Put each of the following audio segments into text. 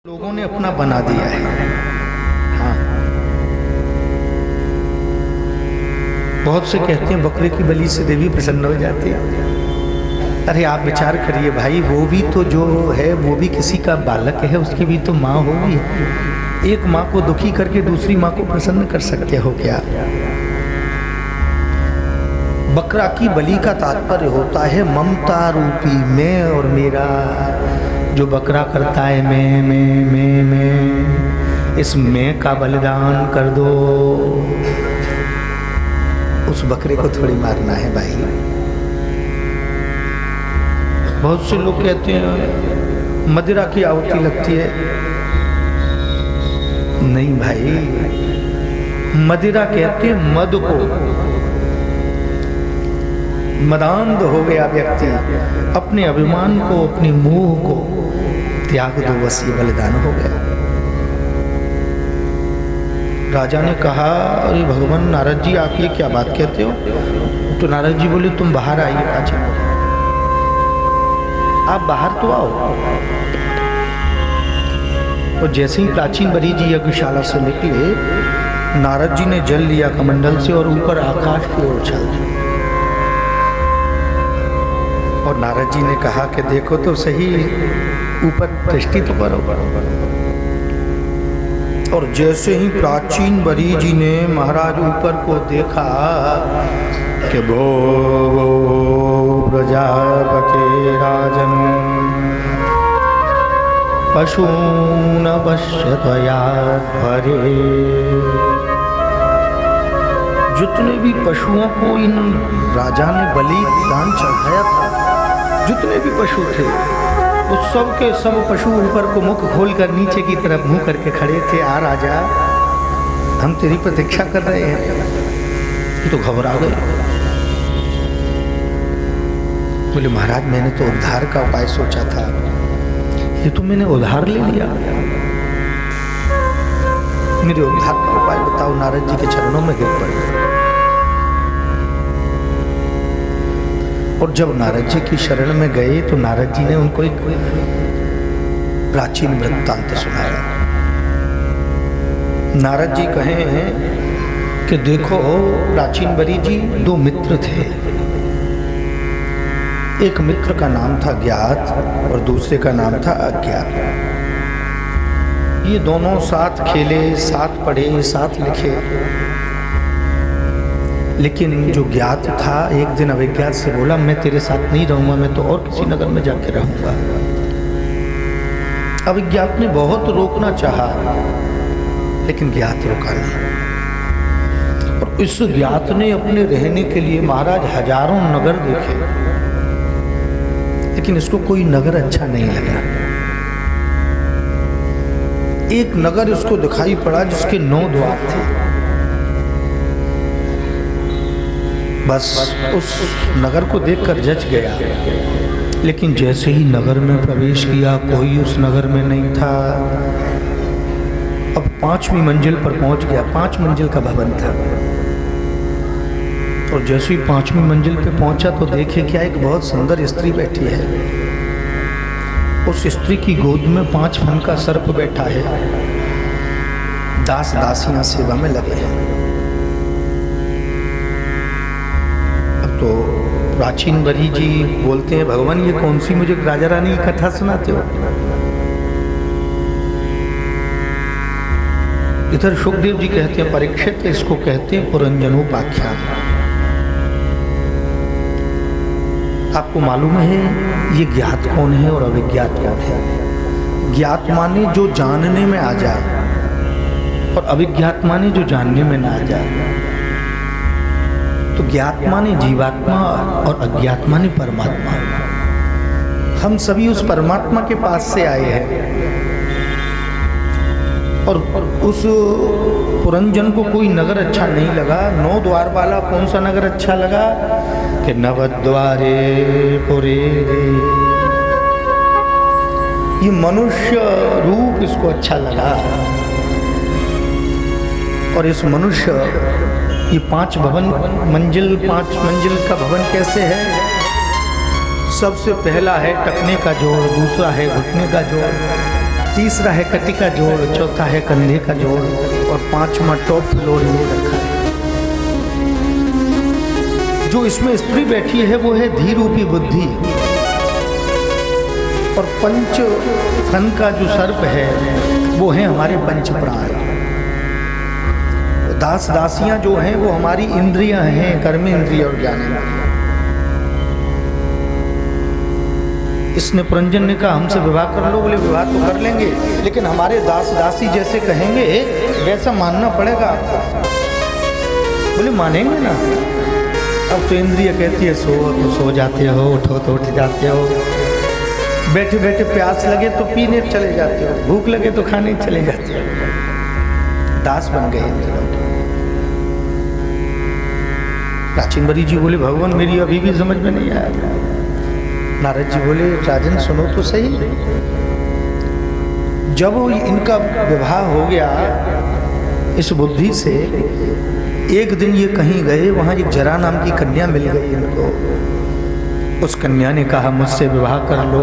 लोगों ने अपना बना दिया है। हाँ, बहुत से कहते हैं बकरे की बलि से देवी प्रसन्न हो जाती है। अरे आप विचार करिए भाई, वो भी तो जो है वो भी किसी का बालक है, उसकी भी तो माँ होगी। एक माँ को दुखी करके दूसरी माँ को प्रसन्न कर सकते हो क्या? बकरा की बलि का तात्पर्य होता है ममता रूपी मैं और मेरा। जो बकरा करता है मैं, इस मैं का बलिदान कर दो। उस बकरे को थोड़ी मारना है भाई। बहुत से लोग कहते हैं मदिरा की आहुति लगती है। नहीं भाई, मदिरा कहते हैं मद को। मदान्ध हो गया व्यक्ति, अपने अभिमान को, अपनी मोह को त्याग दो, बस ये बलिदान हो गया। राजा ने कहा, अरे भगवान नारद जी आप ये क्या बात कहते हो? तो नारद जी बोले तुम बाहर आइए। राजा आप बाहर तो आओ। और जैसे ही प्राचीन बरी जी यज्ञशाला से निकले, नारद जी ने जल लिया कमंडल से और ऊपर आकाश की ओर उछाल दिया। और नारद जी ने कहा कि देखो तो सही, ऊपर दृष्टि तो करो। और जैसे ही प्राचीन बरी जी ने महाराज ऊपर को देखा कि भो प्रजापते राजन पशून पश्यतया भरे। जितने भी पशुओं को इन राजा ने बलि दान चढ़ाया था, जितने भी पशु थे, वो सब के सब पशु ऊपर को मुख खोलकर नीचे की तरफ मुंह करके खड़े थे। आ राजा, हम तेरी प्रतीक्षा कर रहे हैं। ये तो घबरा गए। बोले महाराज मैंने तो उद्धार का उपाय सोचा था, ये तो मैंने उधार ले लिया। मेरे उद्धार का उपाय बताओ। नारद जी के चरणों में गिर पड़े। और जब नारद जी की शरण में गए तो नारद जी ने उनको एक प्राचीन वृत्तांत सुनाया। नारद जी कहें कि देखो प्राचीन बरी जी, दो मित्र थे। एक मित्र का नाम था ज्ञात और दूसरे का नाम था अज्ञात। ये दोनों साथ खेले, साथ पढ़े, साथ लिखे। लेकिन जो ज्ञात था एक दिन अविज्ञात से बोला, मैं तेरे साथ नहीं रहूंगा, मैं तो और किसी नगर में जाके रहूंगा। अविज्ञात ने बहुत रोकना चाहा, लेकिन ज्ञात रुका नहीं। और इस ज्ञात ने अपने रहने के लिए महाराज हजारों नगर देखे, लेकिन इसको कोई नगर अच्छा नहीं लगा। एक नगर इसको दिखाई पड़ा जिसके 9 द्वार थे। बस उस नगर को देखकर जच गया। लेकिन जैसे ही नगर में प्रवेश किया, कोई उस नगर में नहीं था। अब 5वीं मंजिल पर पहुंच गया। 5 मंजिल का भवन था। और जैसे ही 5वीं मंजिल पे पहुंचा तो देखे क्या, एक बहुत सुंदर स्त्री बैठी है। उस स्त्री की गोद में 5 फन का सर्प बैठा है। दास दासियां सेवा में लगे हैं। तो प्राचीन बरी जी बोलते हैं, भगवान ये कौन सी मुझे राजा रानी की कथा सुनाते हो? इधर सुखदेव जी कहते हैं, परीक्षित इसको कहते हैं पुरंजनोपाख्यान। आपको मालूम है ये ज्ञात कौन है और अविज्ञात कौन है? ज्ञात माने जो जानने में आ जाए, और अविज्ञात माने जो जानने में ना आ जाए। तो ज्ञात माने जीवात्मा और अज्ञात माने परमात्मा। हम सभी उस परमात्मा के पास से आए हैं। और उस पुरंजन को कोई नगर अच्छा नहीं लगा। 9 द्वार वाला कौन सा नगर अच्छा लगा? कि नवद्वारे पुरे रे। ये मनुष्य रूप इसको अच्छा लगा। और इस मनुष्य ये 5 मंजिल का भवन कैसे है? सबसे पहला है टकने का जोड़, दूसरा है घुटने का जोड़, तीसरा है कटी का जोड़, चौथा है कंधे का जोड़ और पांचवा टॉप फ्लोर में रखा है। जो इसमें स्त्री बैठी है वो है धी रूपी बुद्धि, और पंच फन का जो सर्प है वो है हमारे पंच प्राण। दास दासियां जो हैं वो हमारी इंद्रियां हैं, कर्म इंद्रिय और ज्ञानेंद्रिय। इसने पुरंजन ने कहा हमसे विवाह कर लो, बोले विवाह तो कर लेंगे लेकिन हमारे दास दासी जैसे कहेंगे वैसा मानना पड़ेगा आपको। बोले मानेंगे ना। अब तो इंद्रिय कहती है सो तो सो जाते हो, उठो तो उठ जाते हो, बैठे बैठे प्यास लगे तो पीने चले जाते हो, भूख लगे तो खाने चले जाते हो। दास बन गए इंद्रियों के। प्राचीन बरी जी बोले भगवान मेरी अभी भी समझ में नहीं आया। नारद जी बोले राजन सुनो तो सही। जब इनका विवाह हो गया इस बुद्धि से, एक दिन ये कहीं गए, वहां एक जरा नाम की कन्या मिल गई इनको। उस कन्या ने कहा मुझसे विवाह कर लो।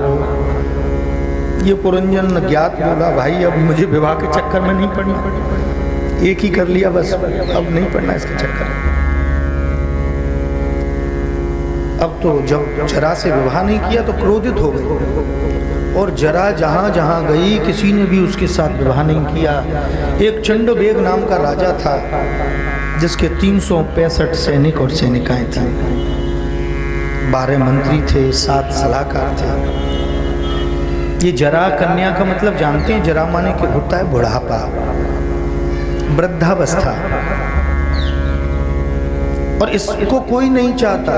ये पुरंजन ज्ञात बोला भाई अब मुझे विवाह के चक्कर में नहीं पड़ना, एक ही कर लिया बस, अब नहीं पड़ना इसके चक्कर में। अब तो जब जरा से विवाह नहीं किया तो क्रोधित हो गई, और जरा जहाँ जहाँ गई किसी ने भी उसके साथ विवाह नहीं किया। एक चंडबेग नाम का राजा था जिसके 365 सैनिक और सैनिकाएं थी, 12 मंत्री थे, 7 सलाहकार थे। ये जरा कन्या का मतलब जानते हैं? जरा माने कि होता है बुढ़ापा, वृद्धावस्था, और इसको कोई नहीं चाहता।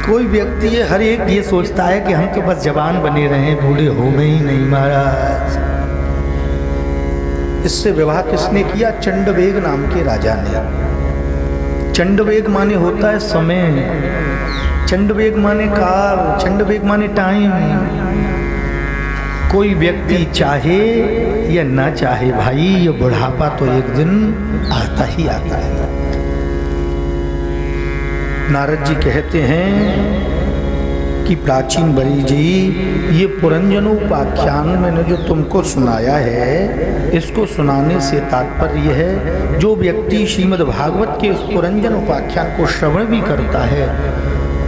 कोई व्यक्ति ये हर एक ये सोचता है कि हम तो बस जवान बने रहें, बूढ़े हो गए ही नहीं महाराज। इससे विवाह किसने किया? चंडबेग नाम के राजा ने। चंडबेग माने होता है समय, चंडबेग माने काल, चंडबेग माने टाइम। कोई व्यक्ति चाहे या ना चाहे भाई, ये बुढ़ापा तो एक दिन आता ही आता है। नारद जी कहते हैं कि प्राचीन बरी जी ये पुरंजनोपाख्यान मैंने जो तुमको सुनाया है, इसको सुनाने से तात्पर्य है जो व्यक्ति श्रीमद् भागवत के इस पुरंजन उपाख्यान को श्रवण भी करता है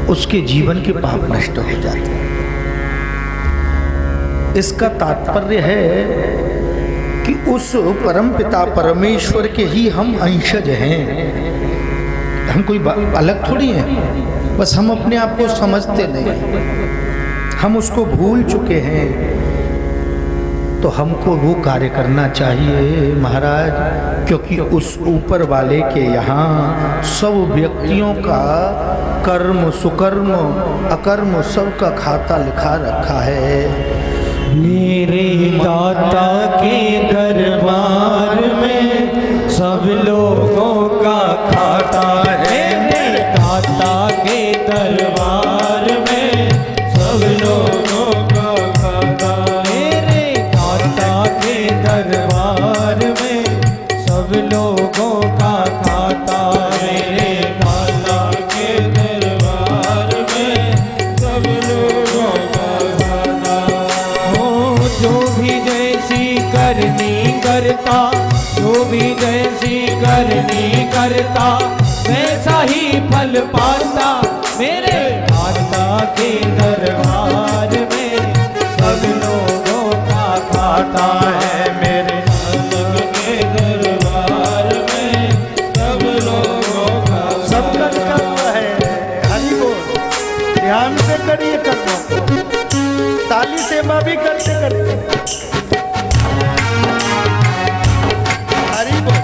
उसके जीवन के पाप नष्ट हो जाते हैं। इसका तात्पर्य है कि उस परम पिता परमेश्वर के ही हम अंशज हैं, हम कोई अलग थोड़ी हैं, बस हम अपने आप को समझते नहीं, हम उसको भूल चुके हैं। तो हमको वो कार्य करना चाहिए महाराज, क्योंकि उस ऊपर वाले के यहाँ सब व्यक्तियों का कर्म, सुकर्म, अकर्म सबका खाता लिखा रखा है। मेरे दाता के दरबार में सब लोगों का खाता है। मेरे दाता के दरबार में सब लोगों का खाता। मेरे दाता के दरबार में सब लोगों का खाता। मेरे दाता के दरबार में सब लोगों का खाता। हो जो भी जैसी करनी करता, जो भी जैसी करनी करता, वैसा ही फल पाता। मेरे दाता के दरबार में सब लोगों का खाता है। मेरे दाता के दरबार में सब लोगों का सबका कर्म है। हरि बोल, ध्यान से करिए कर्म, ताली सेवा भी करते करते। हरि बोल।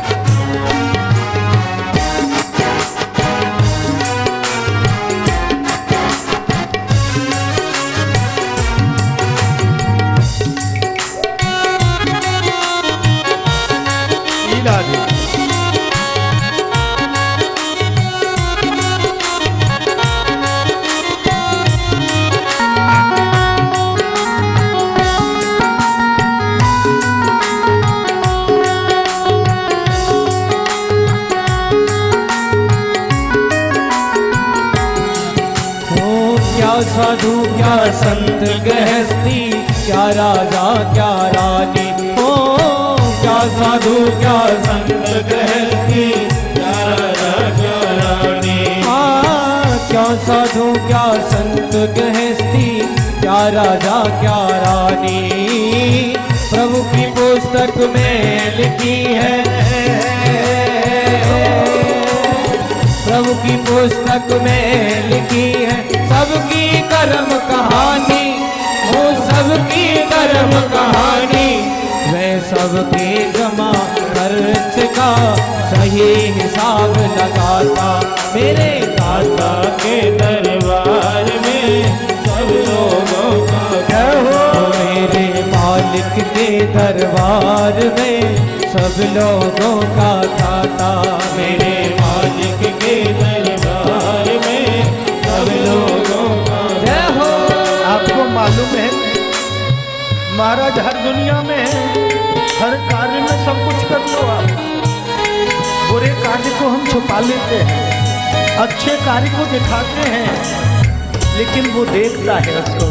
साधु क्या संत गृहस्थी, क्या राजा क्या रानी, साधु क्या संत गृहस्थी, क्या राजा क्या रानी। क्यों साधु क्या संत गृहस्थी, क्या राजा क्या रानी। प्रभु की पुस्तक में लिखी है, प्रभु की पुस्तक में लिखी है सबकी कर्म कहानी, वो सबकी कर्म कहानी। वह सबके जमा खर्च का सही हिसाब लगाता, मेरे दाता के दरबार में सब लोगों का जय हो। मेरे मालिक के दरबार में सब लोगों का दाता, मेरे मालिक के दरबार में सब लोगों का जय हो। आपको मालूम है महाराज हर दुनिया में हर कार्य में सब कुछ कर लो आप, बुरे कार्य को हम छुपा लेते हैं, अच्छे कार्य को दिखाते हैं, लेकिन वो देखता है उसको,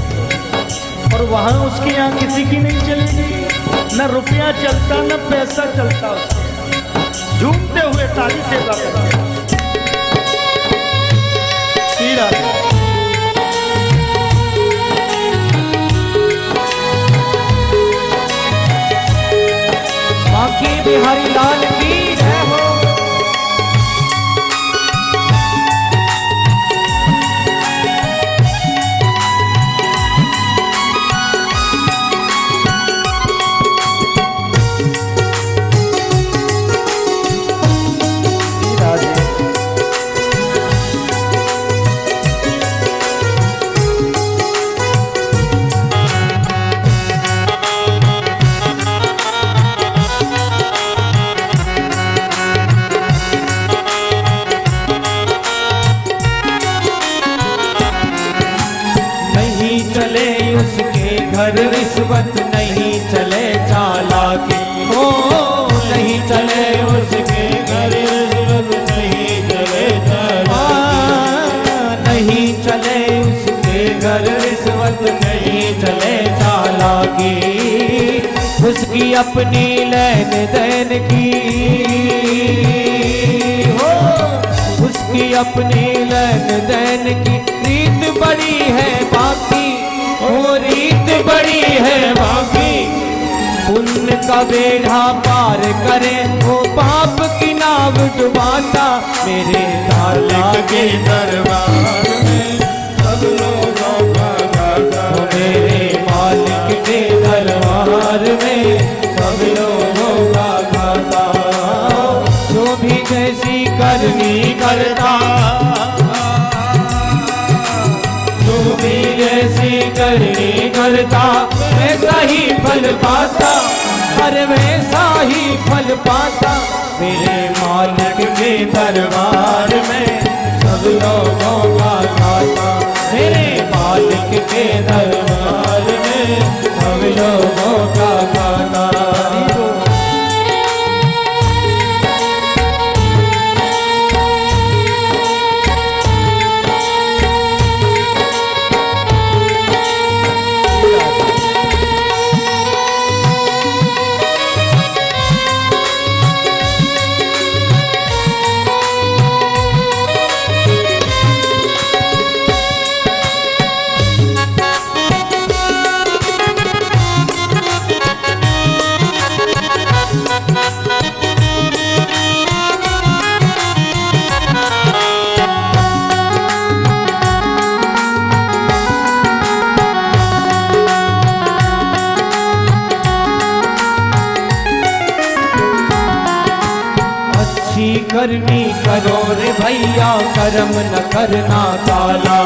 और वहाँ उसके यहाँ किसी की नहीं चलेगी, न रुपया चलता न पैसा चलता उसको, झूमते हुए ताली सेवा करते। बाकी बिहारी लाल की जय हो। घर रिश्वत नहीं चले चालाकी, हो नहीं चले उसके घर रिश्वत नहीं चले चालाकी, नहीं चले उसके घर रिश्वत नहीं चले चालाकी। उसकी अपनी लेन देन की, हो उसकी अपनी लेन देन की रीत बड़ी है बाकी, वो रीत बड़ी है बाकी। पुण्य का बेड़ा पार करे वो पाप की नाव डुबाता, मेरे मालिक के दरबार में सब लोगों का गाता, मेरे मालिक के दरबार में सब लोगों का गाता। जो भी जैसी करनी करता, भी जैसी करनी करता, वैसा ही फल पाता, हर वैसा ही फल पाता। मेरे मालिक के दरबार में सब लोगों का गाता, मेरे मालिक के दरबार में सब लोगों का गाता। करनी करो रे भैया, कर्म न करना काला।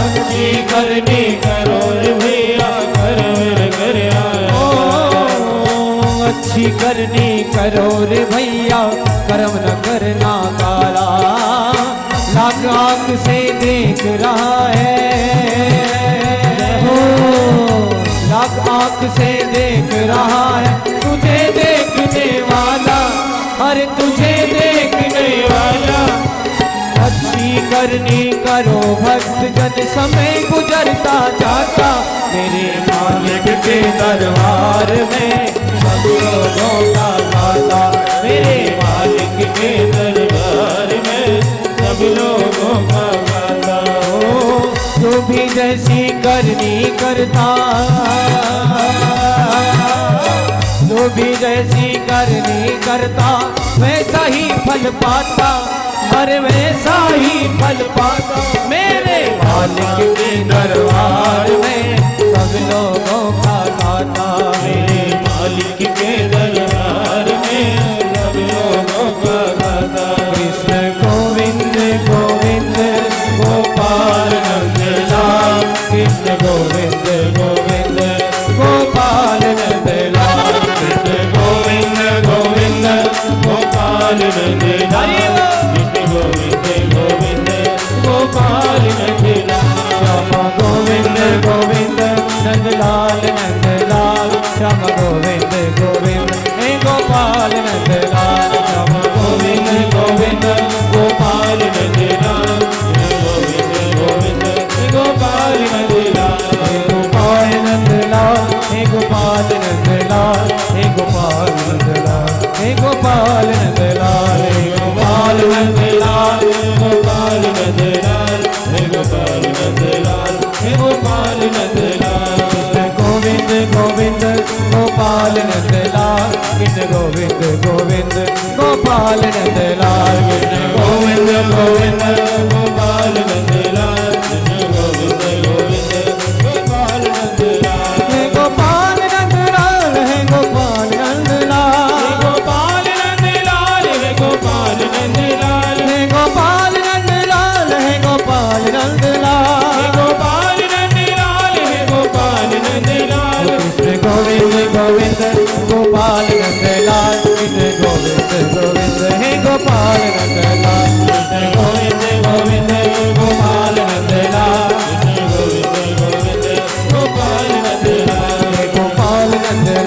अच्छी करनी करो रे भैया, कर्म न करना। अच्छी करनी करो रे भैया, कर्म न करना काला। लाख आंख से देख रहा है, लाख आंख से देख रहा है तुझे देखने वाला, अरे तुझे देखने वाला। अच्छी करनी करो भक्त जन, समय गुजरता जाता, मेरे मालिक के दरबार में सब लोगों का जैसी करनी करता, जो भी जैसी करनी करता वैसा ही फल पाता, अरे वैसा ही फल पाता। मेरे मालिक के दरबार में सब लोगों का खाता, मेरे मालिक के दरबार में सब लोगों का खाता। कृष्ण गोविंद गोविंद गोपाल नंदलाल, कृष्ण गोविंद गोविंद गोपाल नंदलाल, कृष्ण गोविंद गोविंद गोपाल नंदलाल, कृष्ण गोविंद गोविंद गोपाल नंदलाल। श्याम गोविंद गोविंद नंदलाल नंदलाल, श्याम गोविंद गोविंद हे गोपाल नंदलाल, श्याम गोविंद गोविंद गोपाल नंदलाल, गोविंद गोविंद गोपाल नंदलाल। गोपाल नंदलाल हे गोपाल नंदलाल, हे गोपाल नंदलाल, हे गोपाल नंदलाल, हे गोपाल नंदलाल गोपाल नंदलाल, हे गोपाल नंदलाल, हे गोपाल नंदलाल। कृष्ण गोविंद गोविंद गोपाल नंदलाल, कृष्ण गोविंद गोविंद गोपाल नंदलाल, कृष्ण गोविंद गोविंद गोपाल नंदलाल, कृष्ण गोविंद गोविंद गोपाल नंदलाल। हे गोपाल नंदलाल, हे गोपाल नंदलाल, गोपाल नंदलाल, हे गोपाल नंदलाल, हे गोपाल नंदलाल, हे गोपाल नंदलाल, गोपाल नंदलाल, हे गोपाल नंदलाल। कृष्ण गोविंद गोविंद गोपाल नंदलाल, कृष्ण गोविंद गोविंद हे गोपाल नंदलाल, कृष्ण गोविंद गोविंद गोपाल नंदलाल, कृष्ण गोविंद गोविंद गोपाल नंदलाल। हे गोपाल नंदलाल,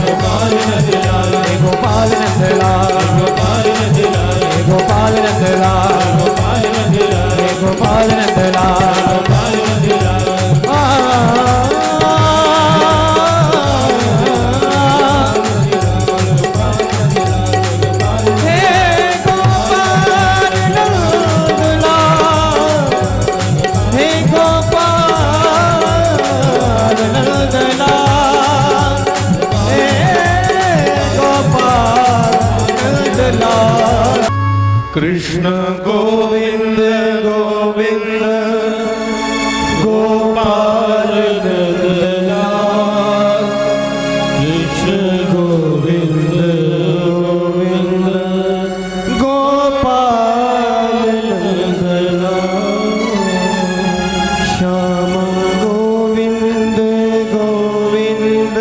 गोपाल नंदलाल, हे गोपाल नंदलाल, गोपाल नंदलाल, हे गोपाल नंदलाल, गोपाल नंदलाल, हे गोपाल नंदलाल। गोपाल नंदलाल। कृष्ण गोविंद गोविंद गोपाल नंदलाल, कृष्ण गोविंद गोविंद गोपाल नंदलाल, श्याम गोविंद गोविंद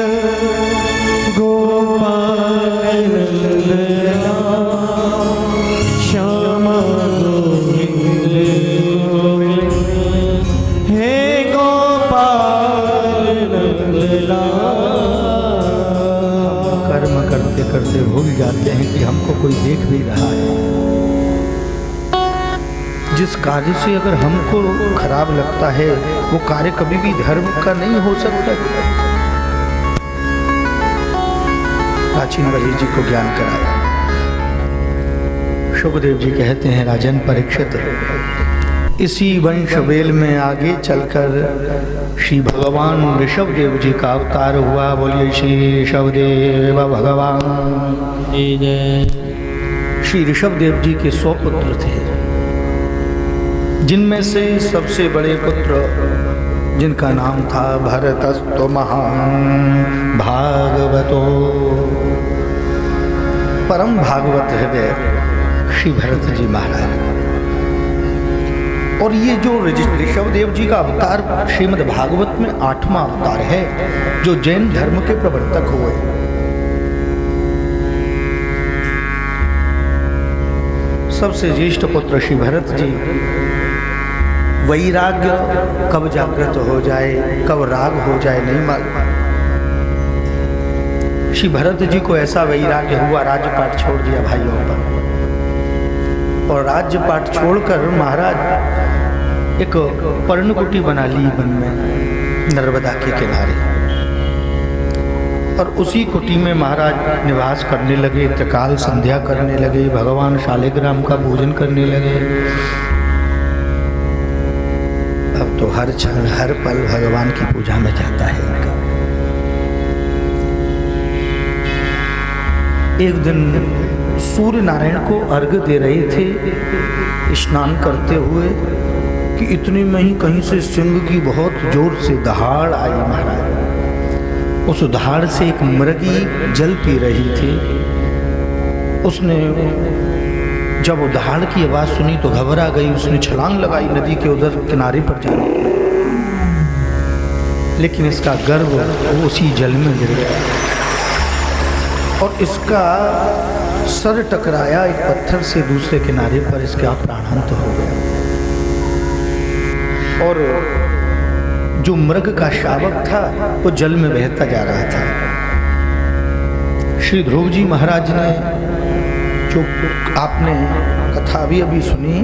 गोपाल नंदलाल, श्याम गोविंद गोविंद हे गोपाल नंदलाल। कर्म करते करते भूल जाते हैं कि हमको कोई देख भी रहा है। जिस कार्य से अगर हमको खराब लगता है वो कार्य कभी भी धर्म का नहीं हो सकता। प्राचीन वली जी को ज्ञान कराया। सुखदेव जी कहते हैं, राजन परीक्षित, इसी वंश वेल में आगे चलकर श्री भगवान ऋषभदेव जी का अवतार हुआ। बोलिए श्री ऋषभदेव भगवान। श्री ऋषभदेव जी के 100 पुत्र थे, जिनमें से सबसे बड़े पुत्र जिनका नाम था भरतस्तु महान भागवतो, परम भागवत हृदय श्री भरत जी महाराज। और ये जो ऋषभदेव जी का अवतार श्रीमद् भागवत में 8वां अवतार है, जो जैन धर्म के प्रवर्तक हुए। सबसे ज्येष्ठ पुत्र श्री भरत जी, वैराग्य कब जागृत हो जाए, कब राग हो जाए नहीं मालूम। श्री भरत जी को ऐसा वैराग्य हुआ, राज्यपाट छोड़ दिया भाइयों पर, और राज्यपाट छोड़कर महाराज एक पर्णकुटी बना ली वन में, नर्मदा के किनारे। और उसी कुटी में महाराज निवास करने लगे, त्रिकाल संध्या करने लगे, भगवान शालिग्राम का पूजन करने लगे। अब तो हर क्षण हर पल भगवान की पूजा में जाता है इनका। एक दिन सूर्य नारायण को अर्घ्य दे रहे थे स्नान करते हुए कि इतने में ही कहीं से सिंह की बहुत जोर से दहाड़ आई महाराज। उस दहाड़ से एक मृगी जल पी रही थी। उसने जब वो दहाड़ की आवाज सुनी तो घबरा गई। उसने छलांग लगाई नदी के उधर किनारे पर जाने के लिए, लेकिन इसका गर्भ उसी जल में गिर गया और इसका सर टकराया एक पत्थर से दूसरे किनारे पर। इसका प्राणांत हो गया और जो मृग का शावक था वो जल में बहता जा रहा था। श्री ध्रुव जी महाराज ने जो आपने कथा अभी सुनी,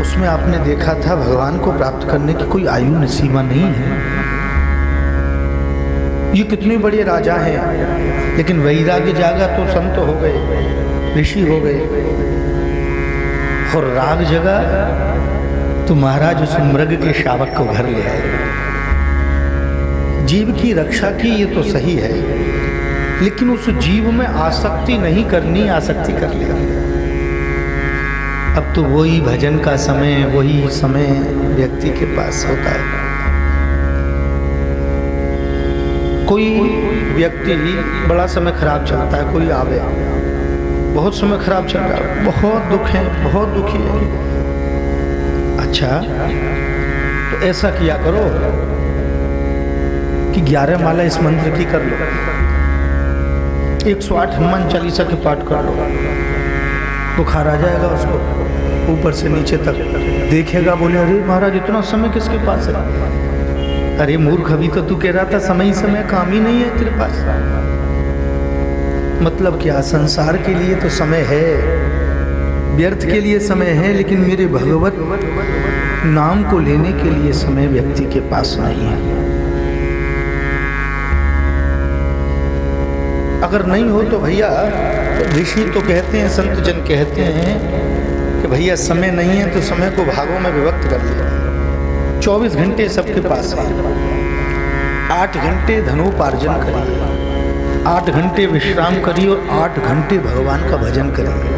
उसमें आपने देखा था भगवान को प्राप्त करने की कोई आयु सीमा नहीं है। ये कितने बड़े राजा हैं, लेकिन वैराग्य जागा तो संत हो गए, ऋषि हो गए, और राग जगा तो महाराज उस मृग के शावक को घर ले आए। जीव की रक्षा की ये तो सही है, लेकिन उस जीव में आसक्ति नहीं करनी, आसक्ति कर लिया। अब तो वही भजन का समय, वही समय व्यक्ति के पास होता है। कोई व्यक्ति बड़ा समय खराब चलता है, कोई आवे बहुत समय खराब चल रहा है, बहुत दुख है, बहुत दुखी है। अच्छा, तो ऐसा किया करो कि 11 माला इस मंत्र की कर लो, 108 हनुमान चालीसा के पाठ कर लो, बुखार आ जाएगा उसको ऊपर से नीचे तक। देखेगा, बोले अरे महाराज इतना समय किसके पास है? अरे मूर्ख, अभी तो तू कह रहा था समय ही समय, काम ही नहीं है तेरे पास। मतलब क्या? संसार के लिए तो समय है, व्यर्थ के लिए समय है, लेकिन मेरे भगवत नाम को लेने के लिए समय व्यक्ति के पास नहीं है। अगर नहीं हो तो भैया, ऋषि तो कहते हैं, संत जन कहते हैं कि भैया समय नहीं है तो समय को भागों में विभक्त कर लिया। 24 घंटे सबके पास है। 8 घंटे धनोपार्जन करिए, 8 घंटे विश्राम करिए और 8 घंटे भगवान का भजन करिए।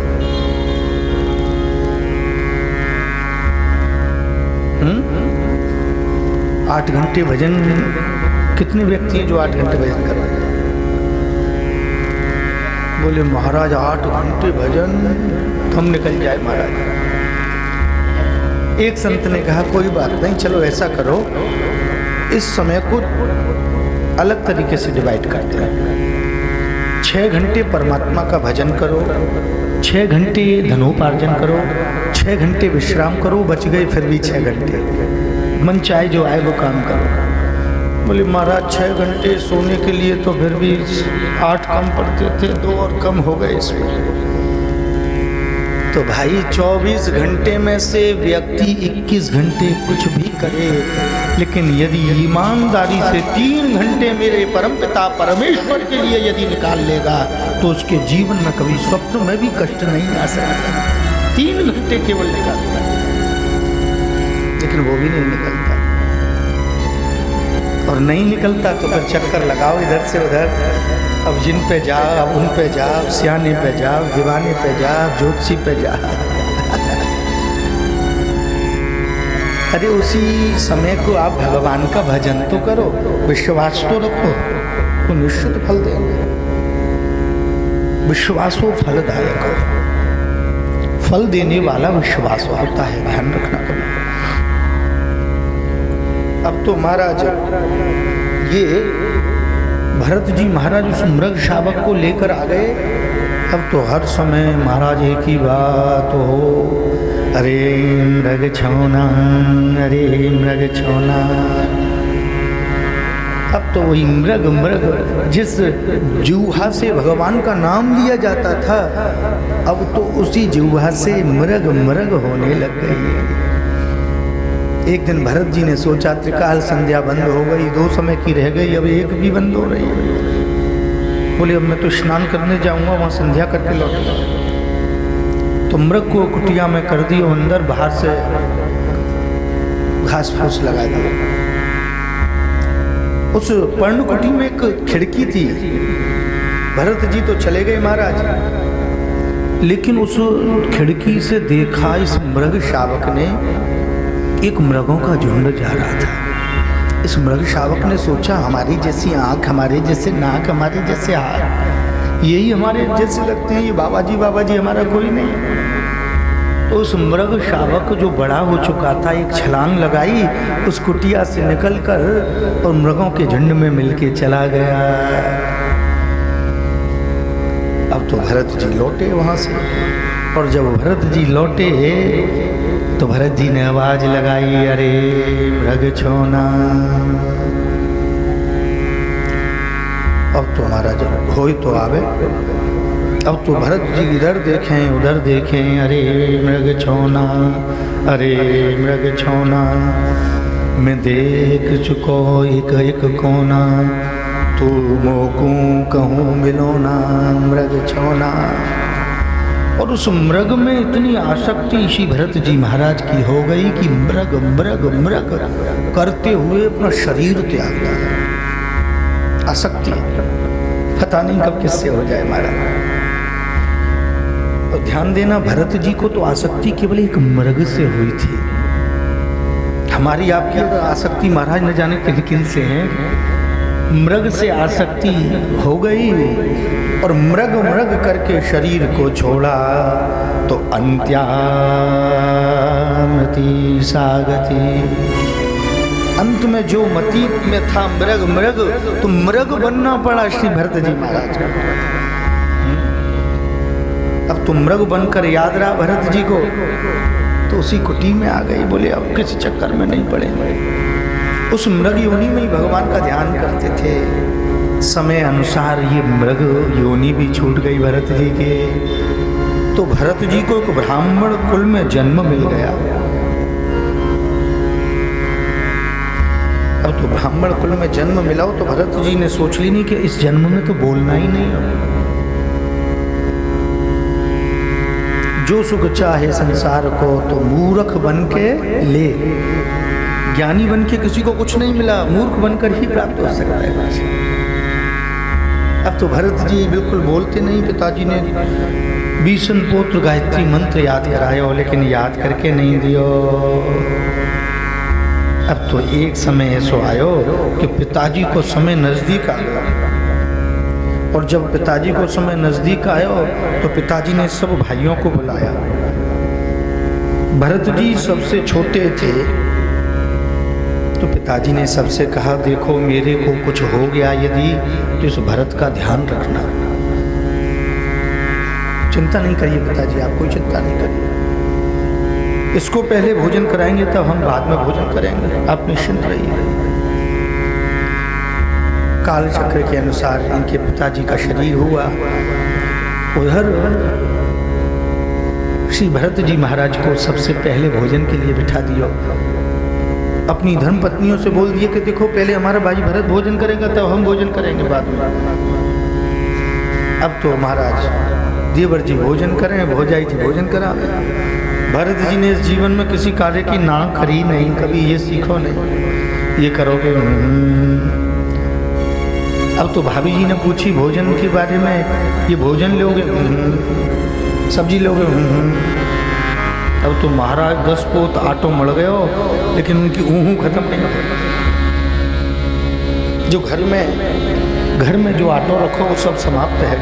8 घंटे भजन, कितने व्यक्ति हैं जो 8 घंटे भजन कर रहे हैं? बोले महाराज 8 घंटे भजन हम निकल जाए महाराज। एक संत ने कहा कोई बात नहीं, चलो ऐसा करो, इस समय को अलग तरीके से डिवाइड करते हैं। 6 घंटे परमात्मा का भजन करो, 6 घंटे धनोपार्जन करो, 6 घंटे विश्राम करो, बच गए फिर भी 6 घंटे, मन चाहे जो आए वो काम करो। बोले महाराज 6 घंटे सोने के लिए तो फिर भी 8 कम पड़ते थे, 2 और कम हो गए इसमें। तो भाई 24 घंटे में से व्यक्ति 21 घंटे कुछ भी करे, लेकिन यदि ईमानदारी से 3 घंटे मेरे परमपिता परमेश्वर के लिए यदि निकाल लेगा तो उसके जीवन में कभी स्वप्न में भी कष्ट नहीं आ सकता। 3 घंटे केवल निकालता है, लेकिन वो भी नहीं निकलता। और नहीं निकलता तो फिर चक्कर लगाओ इधर से उधर, अब जिन पे जाओ, अब उन पे जाओ, सियाने पे जाओ, दीवाने पे जाओ, ज्योतिषी पे जाओ। अरे उसी समय को आप भगवान का भजन तो करो, विश्वास तो रखो, तो निश्चित फल देंगे। विश्वास वो फलदायक हो, फल देने वाला विश्वास होता है, ध्यान रखना कभी। अब तो महाराज ये भरत जी महाराज उस मृग शावक को लेकर आ गए। अब तो हर समय महाराज एक ही बात हो, अरे मृग छौना, अरे मृग छौना। अब तो वही मृग मृग, जिस जिह्वा से भगवान का नाम लिया जाता था, अब तो उसी जिह्वा से मृग मृग होने लग गई। एक दिन भरत जी ने सोचा त्रिकाल संध्या बंद हो गई, 2 समय की रह गई, अब 1 भी बंद हो रही है। बोले अब मैं तो स्नान करने जाऊंगा, वहां संध्या करके लौटूंगा। तो मृग को कुटिया में कर दिया, अंदर बाहर से घास फूस लगा दिया। उस पर्णकुटी में एक खिड़की थी। भरत जी तो चले गए महाराज, लेकिन उस खिड़की से देखा इस मृग शावक ने एक मृगों का झुंड जा रहा था। इस मृग शावक ने सोचा हमारी जैसी आंख, हमारे जैसे नाक, हमारे जैसे हाथ, यही हमारे जैसे लगते हैं, ये बाबा जी हमारा कोई नहीं। तो उस मृग शावक जो बड़ा हो चुका था, एक छलांग लगाई उस कुटिया से निकलकर और मृगों के झुंड में मिलके चला गया। अब तो भरत जी लौटे वहां से, और जब भरत जी लौटे तो भरत जी ने आवाज लगाई, अरे मृग छोना। अब तो महाराज हो तो आवे। अब तो भरत जी इधर देखें उधर देखें, अरे मृग छोना, अरे मृग छोना, मैं देख चुको एक एक कोना, तू मोकू कहूँ मिलो ना मृग छोना। और उस मृग में इतनी आसक्ति श्री भरत जी महाराज की हो गई कि मृग मृग मृग करते हुए अपना शरीर त्याग दिया। आसक्ति पता नहीं कब किससे हो जाए महाराज। और ध्यान देना, भरत जी को तो आसक्ति केवल एक मृग से हुई थी। हमारी आपकी अगर आसक्ति महाराज न जाने किन किन से है। मृग से आसक्ति हो गई और मृग मृग करके शरीर को छोड़ा तो अंत्यामति सागति। अंत में जो मती में था मृग मृग, तो मृग बनना पड़ा श्री भरत जी महाराज को। अब तो मृग बनकर याद रहा भरत जी को, तो उसी कुटी में आ गई। बोले अब किसी चक्कर में नहीं पड़ेंगे। उस मृग योनि में ही भगवान का ध्यान करते थे। समय अनुसार ये मृग योनि भी छूट गई भरत जी के। तो भरत जी को एक ब्राह्मण कुल में जन्म मिल गया। अब तो ब्राह्मण कुल में जन्म मिला हो तो भरत जी ने सोच ली नहीं कि इस जन्म में तो बोलना ही नहीं हो। जो सुख चाहे संसार को तो मूर्ख बन के ले। ज्ञानी बन के किसी को कुछ नहीं मिला, मूर्ख बनकर ही प्राप्त हो सकता है। अब तो भरत जी बिल्कुल बोलते नहीं। पिताजी ने भीषण पुत्र गायत्री मंत्र याद कराया, लेकिन याद करके नहीं दियो। अब तो एक समय ऐसा आयो कि पिताजी को समय नजदीक आ गया। और जब पिताजी को समय नजदीक आयो तो पिताजी ने सब भाइयों को बुलाया। भरत जी सबसे छोटे थे तो पिताजी ने सबसे कहा, देखो मेरे को कुछ हो गया यदि तो इस भरत का ध्यान रखना। चिंता नहीं करिए पिताजी, आप कोई चिंता नहीं करिए। इसको पहले भोजन कराएंगे तब हम बाद में भोजन करेंगे, आप निश्चिंत रहिए। काल चक्र के अनुसार इनके पिताजी का शरीर हुआ। उधर श्री भरत जी महाराज को सबसे पहले भोजन के लिए बिठा दिया। अपनी धर्म पत्नियों से बोल दिए कि देखो पहले हमारा भाई भरत भोजन करेगा तब हम भोजन करेंगे बाद में। अब तो महाराज देवर जी भोजन करें, भोजाई जी भोजन करा। भरत जी ने इस जीवन में किसी कार्य की ना करी नहीं, कभी ये सीखो नहीं, ये करोगे। अब तो भाभी जी ने पूछी भोजन के बारे में, ये भोजन लोगे, सब्जी लोगे। अब तो महाराज 10 पोत आटो मड़ गयो, लेकिन उनकी ऊहू खत्म नहीं हुई। जो घर में जो आटो रखो वो सब समाप्त है।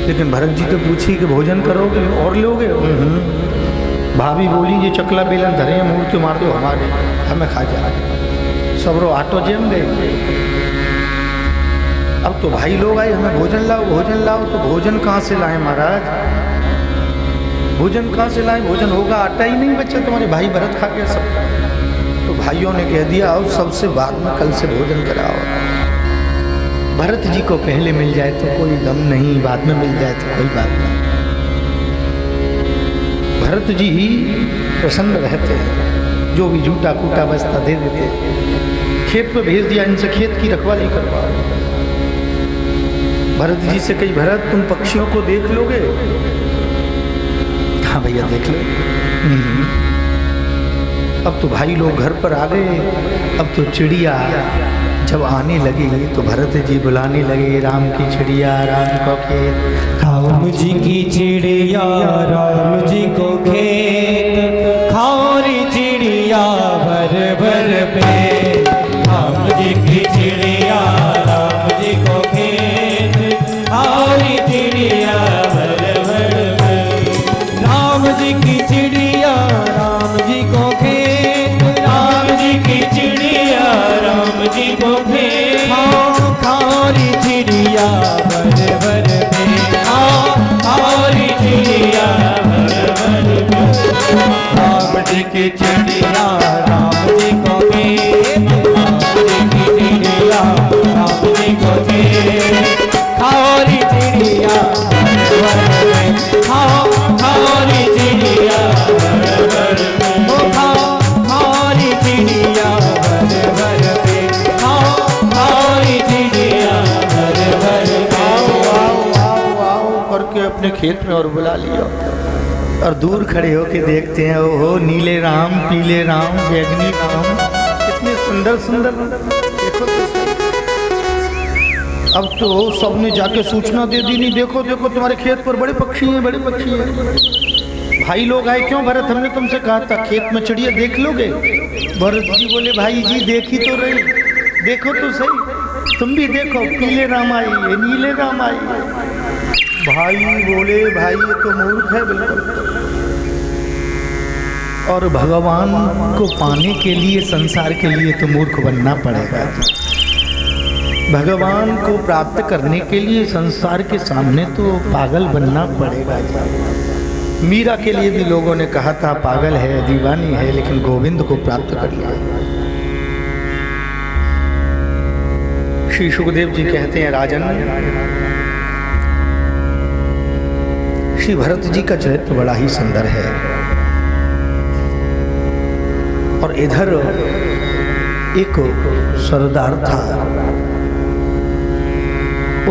लेकिन भरत जी तो पूछी कि भोजन करोगे और लोगे। भाभी बोली ये चकला बेलन धरे मूर्ति मार दो हमारे, हमें खा जा। सबरो आटो जम गए। अब तो भाई लोग आए, हमें भोजन लाओ भोजन लाओ। तो भोजन कहाँ से लाए महाराज, भोजन कहाँ से लाए? भोजन होगा, आटा ही नहीं बचा, तुम्हारे भाई भरत खा गया सब। तो भाइयों ने कह दिया अब सबसे बाद में कल से भोजन कराओ। भरत जी को पहले मिल जाए तो कोई गम नहीं, बाद में मिल जाए तो कोई बात नहीं। भरत जी ही प्रसन्न रहते हैं, जो भी झूठा कूटा बस्ता दे देते। खेत पे भेज दिया, इनसे खेत की रखवाली करवा। भरत जी से कही भरत तुम पक्षियों को देख लोगे? हाँ भैया देख लो। अब तो भाई लोग घर पर आ गए। अब तो चिड़िया जब आने लगी तो भरत जी बुलाने लगे, राम की चिड़िया राम को खेत। राम जी की चिड़िया राम जी को खेत, खाओ रे चिड़िया भर भर पेट। राम जी की चिड़िया राम जी को खेत, खाओ रे चिड़िया भर भर पेट। राम जी की चिड़िया राम जी को खेत, राम जी की चिड़िया राम जी को खेत, खाओ खाओ रे चिड़िया भर भर पेट। खाओ रे चिड़िया भर भर पेट। राम जी की चिड़िया राम जी को खेत, राम जी को खेत, खाओ रे चिड़िया भर भर पेट। खाओ रे चिड़िया भर भर पेट। ओ खाओ रे चिड़िया भर भर पेट। खाओ रे चिड़िया भर भर पेट। आओ करके अपने खेत में और बुला लिया। और दूर खड़े होके देखते हैं, ओहो नीले राम पीले राम बैगनी राम, कितने सुंदर सुंदर। देखो तो सही। अब तो सबने जाके सूचना दे दी, नहीं देखो देखो तुम्हारे खेत पर बड़े पक्षी हैं, बड़े पक्षी हैं। भाई लोग आए, क्यों भरत हमने तुमसे कहा था खेत में चिड़िया देख लोगे? भरत जी बोले भाई जी देख ही तो रहे, देखो तो सही, तुम भी देखो पीले राम आई है नीले राम आई है। भाई बोले भाई ये तो मूर्ख है बिल्कुल। और भगवान को पाने के लिए संसार के लिए तो मूर्ख बनना पड़ेगा। भगवान को प्राप्त करने के लिए संसार के सामने तो पागल बनना पड़ेगा। मीरा के लिए भी लोगों ने कहा था पागल है दीवानी है, लेकिन गोविंद को प्राप्त कर लिया। श्री सुखदेव जी कहते हैं राजन, श्री भरत जी का चरित्र बड़ा ही सुंदर है। और इधर एक सरदार था,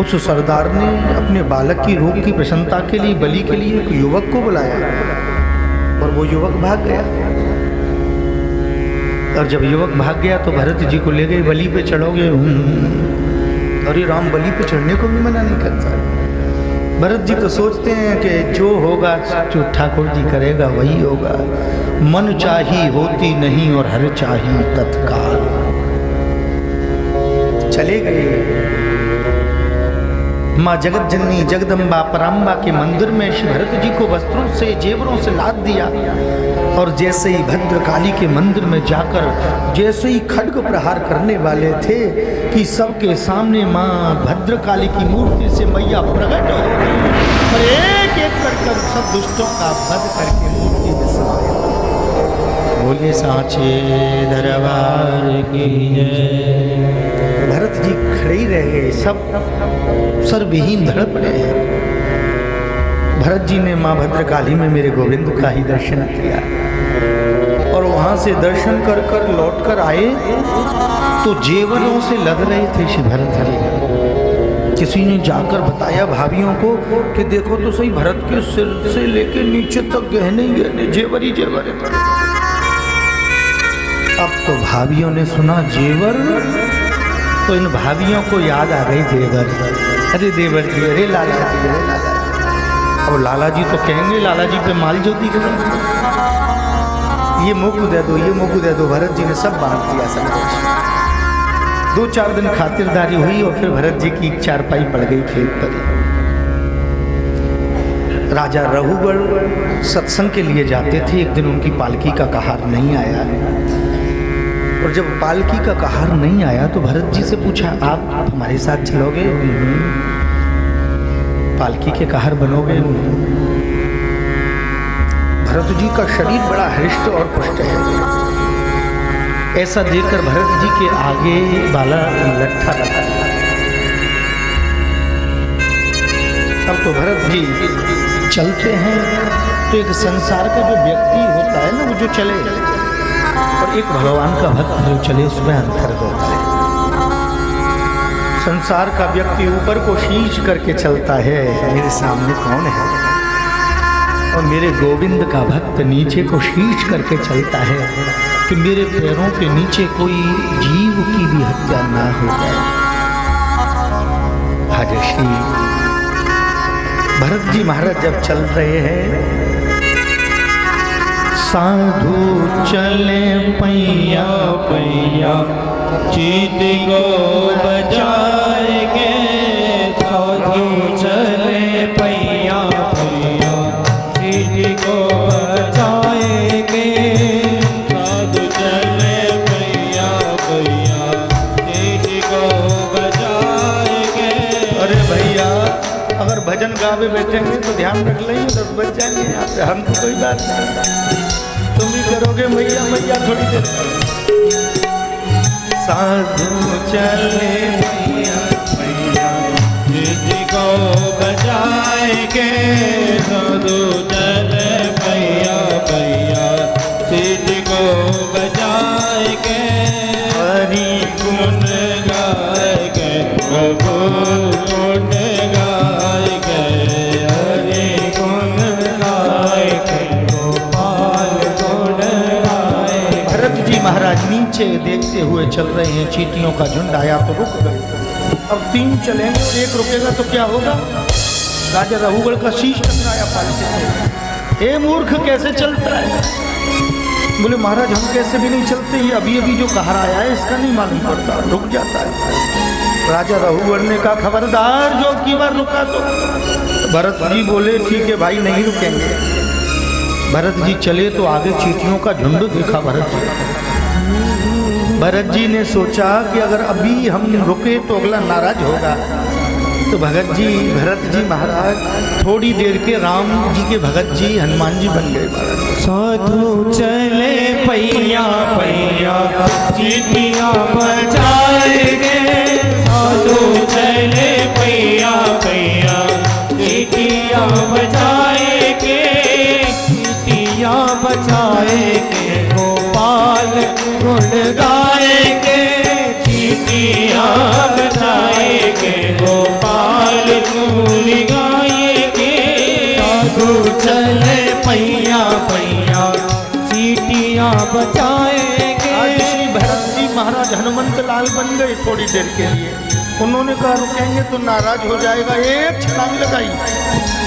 उस सरदार ने अपने बालक की रूप की प्रसन्नता के लिए बलि के लिए एक युवक को बुलाया और वो युवक भाग गया। और जब युवक भाग गया तो भरत जी को ले गए, बलि पे चढ़ोगे? अरे राम बलि पे चढ़ने को भी मना नहीं करता। भरत जी तो सोचते हैं कि जो होगा जो ठाकुर जी करेगा वही होगा। मन चाही होती नहीं और हर चाही तत्काल। चले गए। माँ जगत जननी जगदम्बा पराम्बा के मंदिर में श्री भरत जी को वस्त्रों से जेवरों से लाद दिया। और जैसे ही भद्रकाली के मंदिर में जाकर जैसे ही खड्ग प्रहार करने वाले थे कि सबके सामने माँ भद्रकाली की मूर्ति से मैया प्रकट हो गई और एक एक कर सब दुष्टों का वध करके मूर्ति में समाया। बोले साचे दरबार की जय। भरत जी खड़े ही रह गए, सब सर्वहीन धड़ पड़े। भरत जी ने माँ भद्रकाली में मेरे गोविंद का ही दर्शन किया और वहां से दर्शन कर कर लौट कर आए तो जेवरों से लद रहे थे श्री भरत जी। किसी ने जाकर बताया भाभियों को कि देखो तो सही भरत के सिर से लेके नीचे तक गहने गहने जेवर ही जेवर है। अब तो भाभियों ने सुना जेवर तो इन भाभियों को याद आ गई देवर। अरे देवर जी, अरे लाला जी, अरे लाला जी। अब लाला जी तो कहेंगे लाला जी पे माल ज्योति करेंगे, ये मोकू दे दो, ये मोकू दे दो। भरत जी ने सब बांट दिया सब कुछ। 2-4 दिन खातिरदारी हुई और फिर भरत जी की चारपाई पड़ गई खेत पर। राजा रघुगढ़ सत्संग के लिए जाते थे। एक दिन उनकी पालकी का कहार नहीं आया और जब पालकी का कहार नहीं आया तो भरत जी से पूछा आप हमारे साथ चलोगे? पालकी के कहार बनोगे? भरत जी का शरीर बड़ा हृष्ट और पुष्ट है। ऐसा देखकर भरत जी के आगे बाला लट्ठा रखा। अब तो भरत जी चलते हैं तो एक संसार का जो व्यक्ति होता है ना वो जो चले और एक भगवान का भक्त जो चले उसमें अंतर होता है। संसार का व्यक्ति ऊपर को शीश करके चलता है, मेरे सामने कौन है। और मेरे गोविंद का भक्त नीचे को शीश करके चलता है कि मेरे पैरों के नीचे कोई जीव की भी हत्या ना हो जाए। आज श्री भरत जी महाराज जब चल रहे हैं, साधु चले पैया पैया चीटी को बजाएंगे, साधु चले पैया पैया चीटी को बजाएंगे, साधु चले पैया पैया चीटी को बजाएंगे। अरे भैया, अगर भजन गावे बैठेंगे तो ध्यान रख लेंगे, 10 बज जाएंगे यहाँ पे, हम तो कोई बात नहीं, तुम ही करोगे मैया मैया थोड़ी देर। साधु चले पैया पैया चीटी को बजाएंगे, साधु चले पैया पैया चीटी को बजाएंगे, हरि गुण गाएंगे प्रभु गुण गाएंगे, हरि गुण गाएंगे गोपाल गुण गाएंगे। भरत जी महाराज नीचे देखते हुए चल रहे हैं, चींटियों का झुंड आया तो रुक गए। अब 3 चलेंगे और 1 रुकेगा तो क्या होगा? राजा रघुगढ़ का शीश टकराया पालते से। ए मूर्ख, कैसे चलता है? बोले महाराज हम कैसे भी नहीं चलते, ये अभी अभी जो कहराया है इसका नहीं मालूम पड़ता, रुक जाता है। राजा रघुगढ़ ने कहा खबरदार जो की बार रुका तो। भरत जी बोले ठीक है भाई, नहीं रुकेंगे। भरत जी चले तो आगे चींटियों का झुंड देखा भरत जी। भरत जी ने सोचा कि अगर अभी हम रुके तो अगला नाराज होगा, तो भरत जी महाराज थोड़ी देर के राम जी के भगत जी हनुमान जी बन गए महाराज। साधु चले पैया पैया चीटियाँ बजाएंगे, साधु चले पैया पैया चीटियाँ बजाएंगे, चीटियाँ बजाएंगे गोपाल गुण गाएंगे, चीटियाँ बजाएंगे गोपाल गुण गाएंगे, साधु चले पैया पैया चीटियाँ बचाएंगे। आज श्री भरत जी महाराज हनुमंत लाल बन गए थोड़ी देर के लिए। उन्होंने कहा रुकेंगे तो नाराज हो जाएगा, एक छलांग लगाई।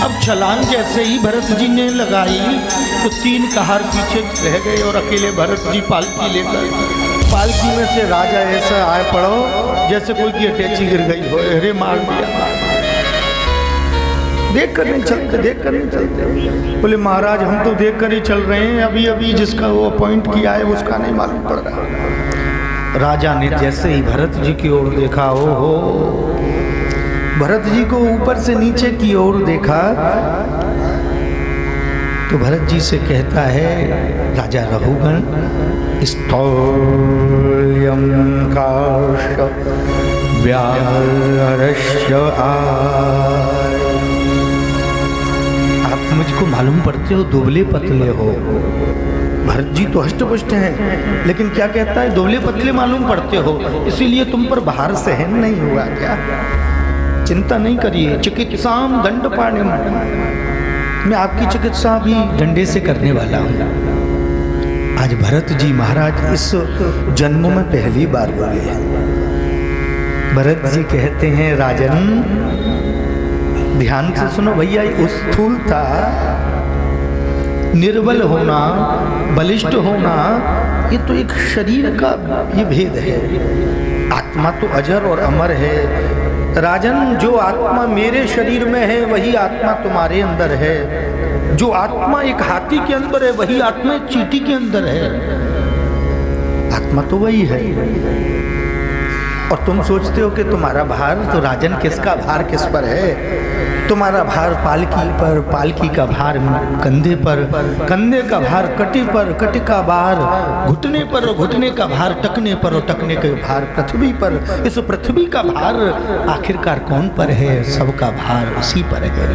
अब छलांग जैसे ही भरत जी ने लगाई तो 3 कहार पीछे रह गए और अकेले भरत जी पालकी लेकर, पालकी में से राजा ऐसा आए पड़ो जैसे कोई की अटैची गिर गई हो, अरे मार दिया। देख कर नहीं चलते, देख कर नहीं चलते। बोले महाराज हम तो देख कर ही चल रहे हैं, अभी अभी जिसका वो अपॉइंट किया है उसका नहीं मालूम पड़ रहा। राजा ने जैसे ही भरत जी की ओर देखा, हो भरत जी को ऊपर से नीचे की ओर देखा तो भरत जी से कहता है राजा रघुगण, स्थौल्यं काश व्यारश्य आय। आप मुझको मालूम पड़ते हो दुबले पतले हो। भरत जी तो हष्टपुष्ट हैं, लेकिन क्या कहता है दुबले पतले मालूम पड़ते हो, इसीलिए तुम पर भार सहन नहीं हुआ क्या? चिंता नहीं करिए, चिकित्साम दंड पाणिम, मैं आपकी चिकित्सा भी डंडे से करने वाला हूँ। आज भरत जी महाराज इस जन्म में पहली बार बोले। भरत जी कहते हैं राजन ध्यान से सुनो भैया, स्थूलता, निर्बल होना, बलिष्ठ होना, ये तो एक शरीर का ये भेद है। आत्मा तो अजर और अमर है। राजन जो आत्मा मेरे शरीर में है वही आत्मा तुम्हारे अंदर है। जो आत्मा एक हाथी के अंदर है वही आत्मा एक चींटी के अंदर है। आत्मा तो वही है। और तुम सोचते हो कि तुम्हारा भार, तो राजन किसका भार किस पर है? तुम्हारा भार पालकी पर, पालकी का भार कंधे पर, कंधे का भार कटी पर, कटी का भार घुटने पर, घुटने का भार टकने पर, और टकने का भार पृथ्वी पर। इस पृथ्वी का भार आखिरकार कौन पर है? सबका भार उसी पर है।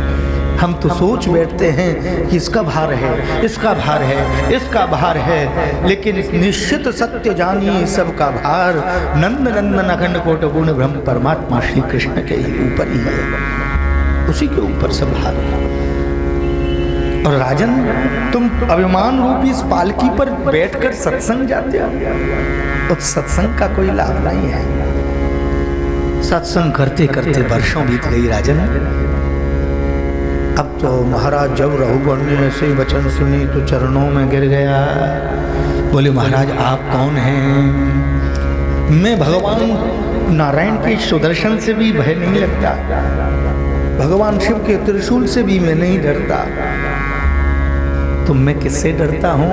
हम तो सोच बैठते हैं कि इसका भार है, इसका भार है, इसका भार है, लेकिन निश्चित सत्य जानिए सबका भार नंद नंदन अखंड कोट गुण ब्रह्म परमात्मा श्री कृष्ण के ही ऊपर ही है, उसी के ऊपर सब भार। और राजन, तुम अभिमान रूपी इस पालकी पर बैठकर सत्संग जाते हो, उस सत्संग का कोई लाभ नहीं है। सत्संग करते करते वर्षों बीत गई राजन। अब तो महाराज जब रघुवर ने ऐसे ही वचन सुनी तो चरणों में गिर गया। बोले महाराज आप कौन हैं? मैं भगवान नारायण के सुदर्शन से भी भय नहीं लगता, भगवान शिव के त्रिशूल से भी मैं नहीं डरता, तो मैं किससे डरता हूँ?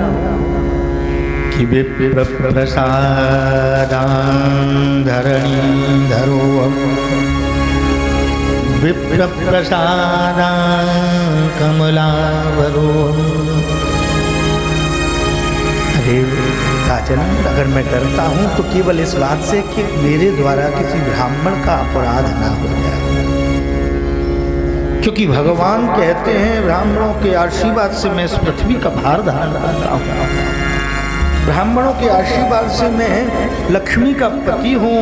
कि विप्र प्रसादां धरणी धरो, विप्र प्रसादां कमलावरो। अरे राजन, अगर मैं डरता हूँ तो केवल इस बात से कि मेरे द्वारा किसी ब्राह्मण का अपराध ना हो जाए, क्योंकि भगवान कहते हैं ब्राह्मणों के आशीर्वाद से मैं इस पृथ्वी का भार धारण करता हूँ, ब्राह्मणों के आशीर्वाद से मैं लक्ष्मी का पति हूँ।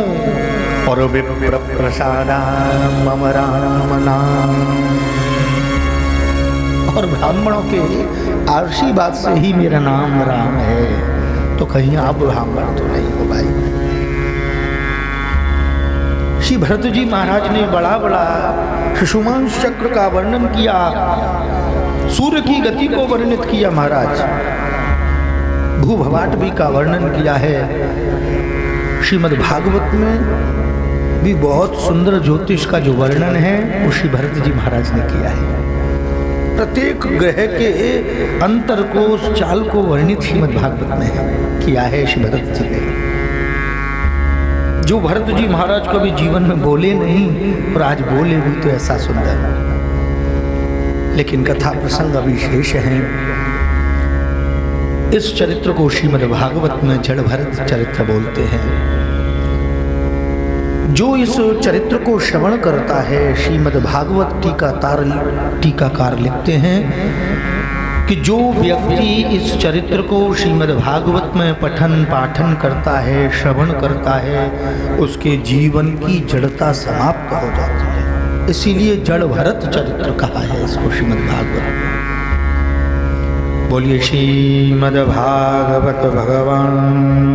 और विप्र प्रसादां मम राम नाम, और ब्राह्मणों के आशीर्वाद से ही मेरा नाम राम है, तो कहीं आप ब्राह्मण तो नहीं हो भाई। श्री भरत जी महाराज ने बड़ा बड़ा शिशुमान चक्र का वर्णन किया, सूर्य की गति को वर्णित किया महाराज, भूभवाटवी का वर्णन किया है। श्रीमद् भागवत में भी बहुत सुंदर ज्योतिष का जो वर्णन है वो श्री भरत जी महाराज ने किया है। प्रत्येक ग्रह के अंतर को, उस चाल को वर्णित श्रीमद् भागवत में किया है श्री भरत जी ने, जो भरत जी महाराज कभी जीवन में बोले नहीं और आज बोले भी तो ऐसा सुंदर। लेकिन कथा प्रसंग अभी शेष है। इस चरित्र को श्रीमद् भागवत में जड़ भरत चरित्र बोलते हैं। जो इस चरित्र को श्रवण करता है, श्रीमद् भागवत टीकाकार लिखते हैं कि जो व्यक्ति इस चरित्र को श्रीमद् भागवत में पठन पाठन करता है, श्रवण करता है, उसके जीवन की जड़ता समाप्त हो जाती है। इसीलिए जड़ भरत चरित्र कहा है इसको श्रीमद् भागवत। बोलिए श्रीमद् भागवत भगवान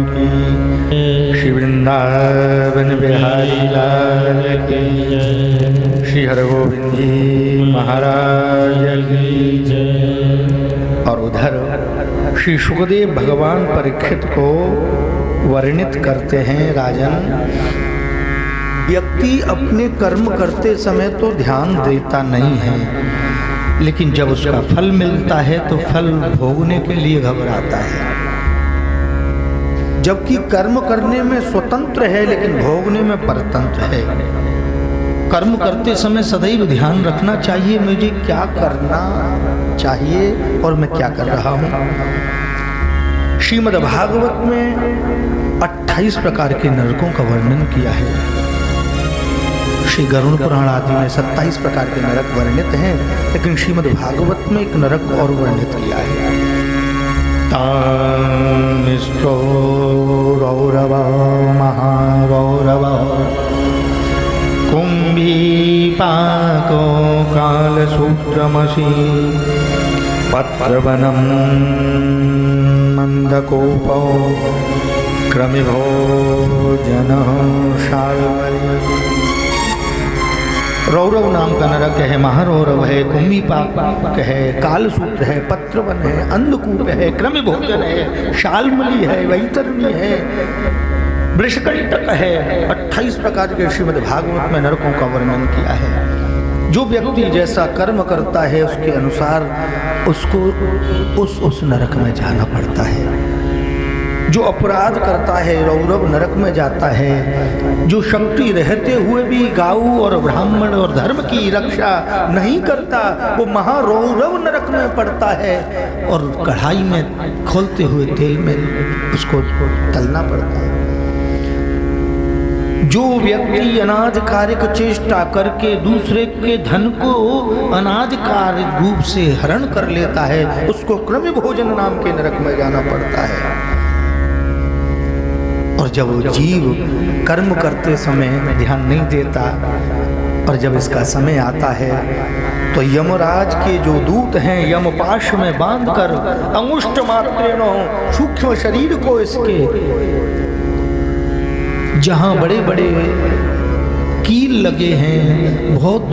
की, श्री वृंदावन बिहारी लाल की, श्री हरगोविंद जी महाराज की जय। और उधर श्री सुखदेव भगवान परीक्षित को वर्णित करते हैं। राजन, व्यक्ति अपने कर्म करते समय तो ध्यान देता नहीं है, लेकिन जब उसका फल मिलता है तो फल भोगने के लिए घबराता है। जबकि कर्म करने में स्वतंत्र है लेकिन भोगने में परतंत्र है। कर्म करते समय सदैव ध्यान रखना चाहिए मुझे क्या करना चाहिए और मैं क्या कर रहा हूँ। श्रीमद् भागवत में 28 प्रकार के नरकों का वर्णन किया है। श्री गरुड़ पुराण आदि में 27 प्रकार के नरक वर्णित हैं, लेकिन श्रीमद् भागवत में एक नरक और वर्णित किया है। तानिष्ठो रौरव महारौरव कुंभीपाको कालसूत्रमसि पत्रवनं मंदकोपो क्रमिभोजनः शाल्मली। रौरव नाम का नरक है, महारौरव है, कुंभीपाक है, कालसूत्र है, पत्रवन है, अंधकूप है, क्रम भोजन है, शाल्मली है, वैतरणी है, वृषकंटक है। 28 प्रकार के श्रीमद् भागवत में नरकों का वर्णन किया है। जो व्यक्ति जैसा कर्म करता है उसके अनुसार उसको उस नरक में जाना पड़ता है। जो अपराध करता है रौरव नरक में जाता है। जो शक्ति रहते हुए भी गाऊ और ब्राह्मण और धर्म की रक्षा नहीं करता वो महारौरव नरक में पड़ता है और कढ़ाई में खोलते हुए तेल में उसको तलना पड़ता है। जो व्यक्ति अनाधिकारिक चेष्टा करके दूसरे के धन को अनाधिकारिक रूप से हरण कर लेता है उसको क्रम भोजन नाम के नरक में जाना पड़ता है। और जब वो जीव कर्म करते समय ध्यान नहीं देता और जब इसका समय आता है तो यमराज के जो दूत हैं यमपाश में बांधकर अंगुष्ठ मात्रेण सूक्ष्म शरीर को इसके जहां बड़े बड़े कील लगे हैं, बहुत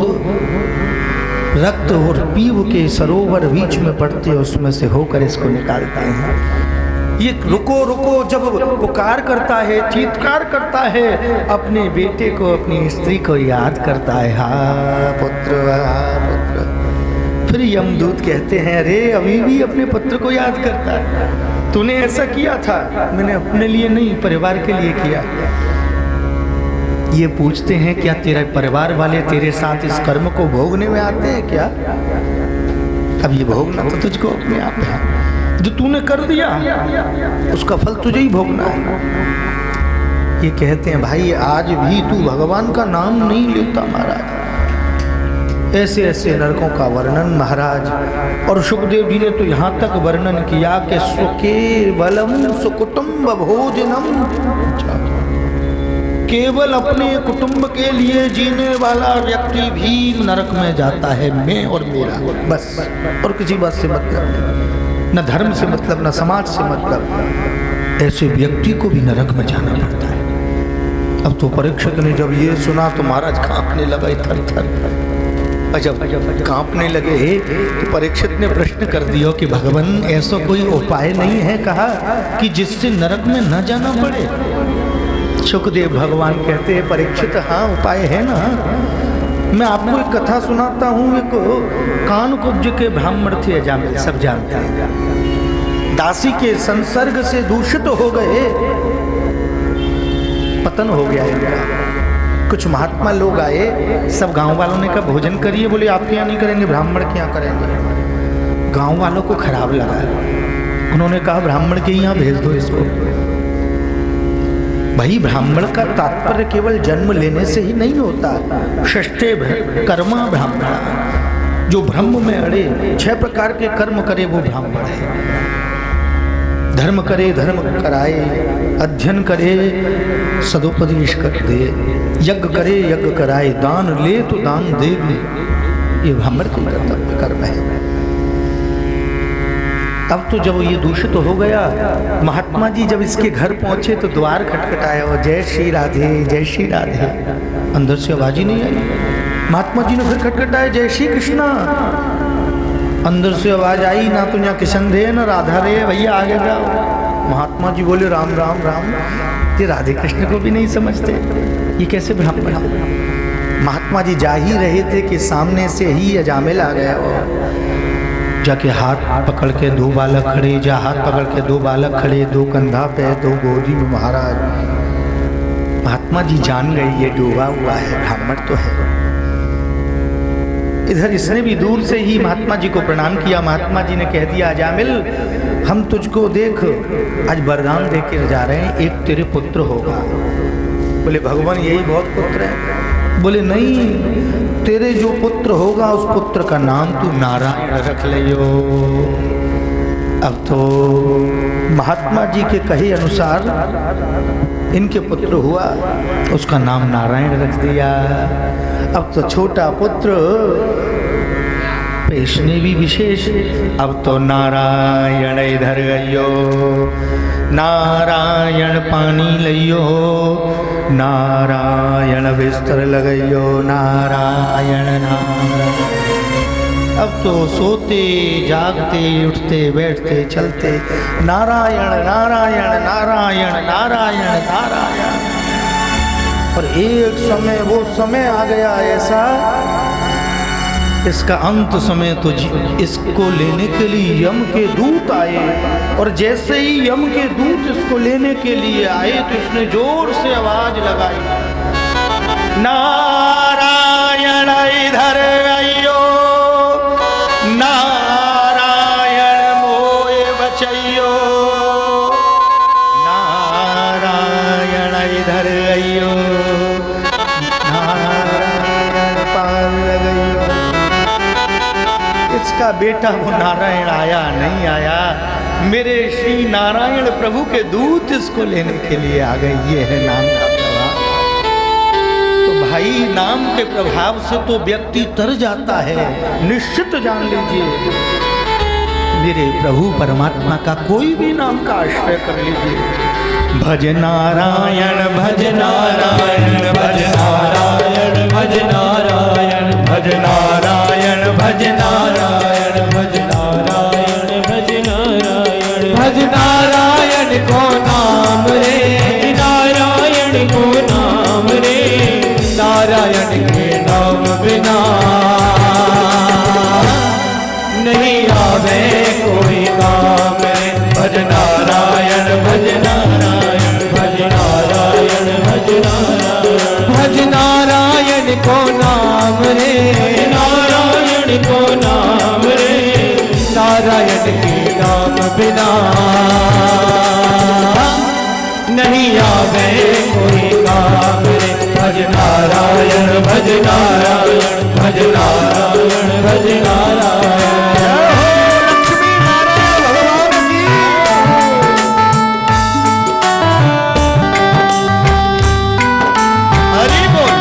रक्त और पीव के सरोवर बीच में पड़ते हैं, उसमें से होकर इसको निकालते हैं। ये रुको रुको जब पुकार करता है, चीत्कार करता है, अपने बेटे को अपनी स्त्री को याद करता है, हा पुत्र हा पुत्र। फिर यमदूत कहते हैं अरे अभी भी अपने पुत्र को याद करता है, तूने ऐसा किया था। मैंने अपने लिए नहीं परिवार के लिए किया। ये पूछते हैं क्या तेरा परिवार वाले तेरे साथ इस कर्म को भोगने में आते हैं क्या? अब ये भोगना तो तुझको अपने आप है, जो तूने कर दिया उसका फल तुझे ही भोगना है। ये कहते हैं भाई आज भी तू भगवान का नाम नहीं लेता महाराज। ऐसे ऐसे नरकों का वर्णन महाराज। और सुखदेव जी ने तो यहाँ तक वर्णन किया कि सुकेवलम सुकुटुंब भोजनम, केवल अपने कुटुंब के लिए जीने वाला व्यक्ति भी नरक में जाता है, मैं और मेरा, बस। और किसी बात से मतलब नहीं, न धर्म से मतलब, न समाज से मतलब। ऐसे व्यक्ति को भी नरक में जाना पड़ता है। अब तो परीक्षित ने जब ये सुना तो महाराज कांपने लगा थर थर। जब कांपने लगे तो परीक्षित ने प्रश्न कर दिया कि भगवान ऐसा कोई उपाय नहीं है कहा कि जिससे नरक में न जाना पड़े? सुखदेव भगवान कहते हैं परीक्षित हाँ उपाय है ना। मैं आपको एक कथा सुनाता हूँ। एक कानकुब्ज के ब्राह्मण थे अजामिल, सब जानते हैं। दासी के संसर्ग से दूषित हो गए, पतन हो गया इनका। कुछ महात्मा लोग आए, सब गांव वालों ने कहा भोजन करिए। बोले आपके यहाँ नहीं करेंगे, ब्राह्मण के यहाँ करेंगे। गांव वालों को खराब लगा, उन्होंने कहा ब्राह्मण के यहाँ भेज दो इसको। भाई ब्राह्मण का तात्पर्य केवल जन्म लेने से ही नहीं होता। षष्ठे कर्मा ब्राह्मण, जो ब्रह्म में अड़े, 6 प्रकार के कर्म करे वो ब्राह्मण है। धर्म करे धर्म कराए, अध्ययन करे सदुपदेश कर दे, यज्ञ करे यज्ञ कराए, दान ले तो दान दे भी, ये ब्राह्मण का कर्तव्य कर्म है। अब तो जब ये दूषित हो गया, महात्मा जी जब इसके घर पहुंचे तो द्वार खटखटाया और जय श्री राधे जय श्री राधे। अंदर से आवाज ही नहीं आई। महात्मा जी ने फिर खटखटाया जय श्री कृष्णा। अंदर से आवाज आई ना तो यहाँ किशन रे ना राधा रे, भैया आगे जाओ। महात्मा जी बोले राम राम राम। ये राधे कृष्ण को भी नहीं समझते, ये कैसे ब्राह्मण? महात्मा जी जा ही रहे थे कि सामने से ही अजामिल आ गया। जाके हाथ पकड़ के 2 बालक खड़े, जा हाथ पकड़ के 2 बालक खड़े, 2 कंधा पे 2 गोदी में महाराज। महात्मा जी जान गए ये डूबा हुआ है, ब्राह्मण तो है। इधर इसने भी दूर से ही महात्मा जी को प्रणाम किया। महात्मा जी ने कह दिया अजामिल हम तुझको देख आज वरदान दे के जा रहे हैं, एक तेरे पुत्र होगा। बोले भगवान यही बहुत पुत्र है। बोले नहीं, तेरे जो पुत्र होगा उस पुत्र का नाम तू नारायण रख लियो। अब तो महात्मा जी के कहे अनुसार इनके पुत्र हुआ, उसका नाम नारायण रख दिया। अब तो छोटा पुत्र पेशने भी विशेष, अब तो नारायण इधर गयो, नारायण पानी लियो, नारायण बिस्तर लगइयो, नारायण नारायण। अब तो सोते जागते उठते बैठते चलते नारायण नारायण नारायण नारायण नारायण। और एक समय वो समय आ गया ऐसा, इसका अंत समय तो इसको लेने के लिए यम के दूत आए। और जैसे ही यम के दूत इसको लेने के लिए आए तो इसने जोर से आवाज लगाई नारायण इधर आइयो, नारायण मोए बचैयो, नारायण इधर आइयो, नारायण पार लगइयो। इसका बेटा वो नारायण आया नहीं आया, मेरे श्री नारायण प्रभु के दूत इसको लेने के लिए आ गए। ये है नाम का प्रभाव। तो भाई नाम के प्रभाव से तो व्यक्ति तर जाता है, निश्चित जान लीजिए। मेरे प्रभु परमात्मा का कोई भी नाम का आश्रय कर लीजिए। भज नारायण भज नारायण भज नारायण भज नारायण भज नारायण भज नारायण भज नारायण भज नारायण भज नारायण को नाम रे, नारायण को नाम रे, नारायण के नाम बिना नहीं आवे कोई काम रे। भज नारायण भज नारायण भज नारायण भज नारायण भज नारायण को नाम रे, नारायण को नाम रे, नारायण के नाम बिना नहीं आवे कोई काम रे। भज नारायण भज नारायण भज नारायण भज नारायण। लक्ष्मी नारायण भगवान की हरि बोल।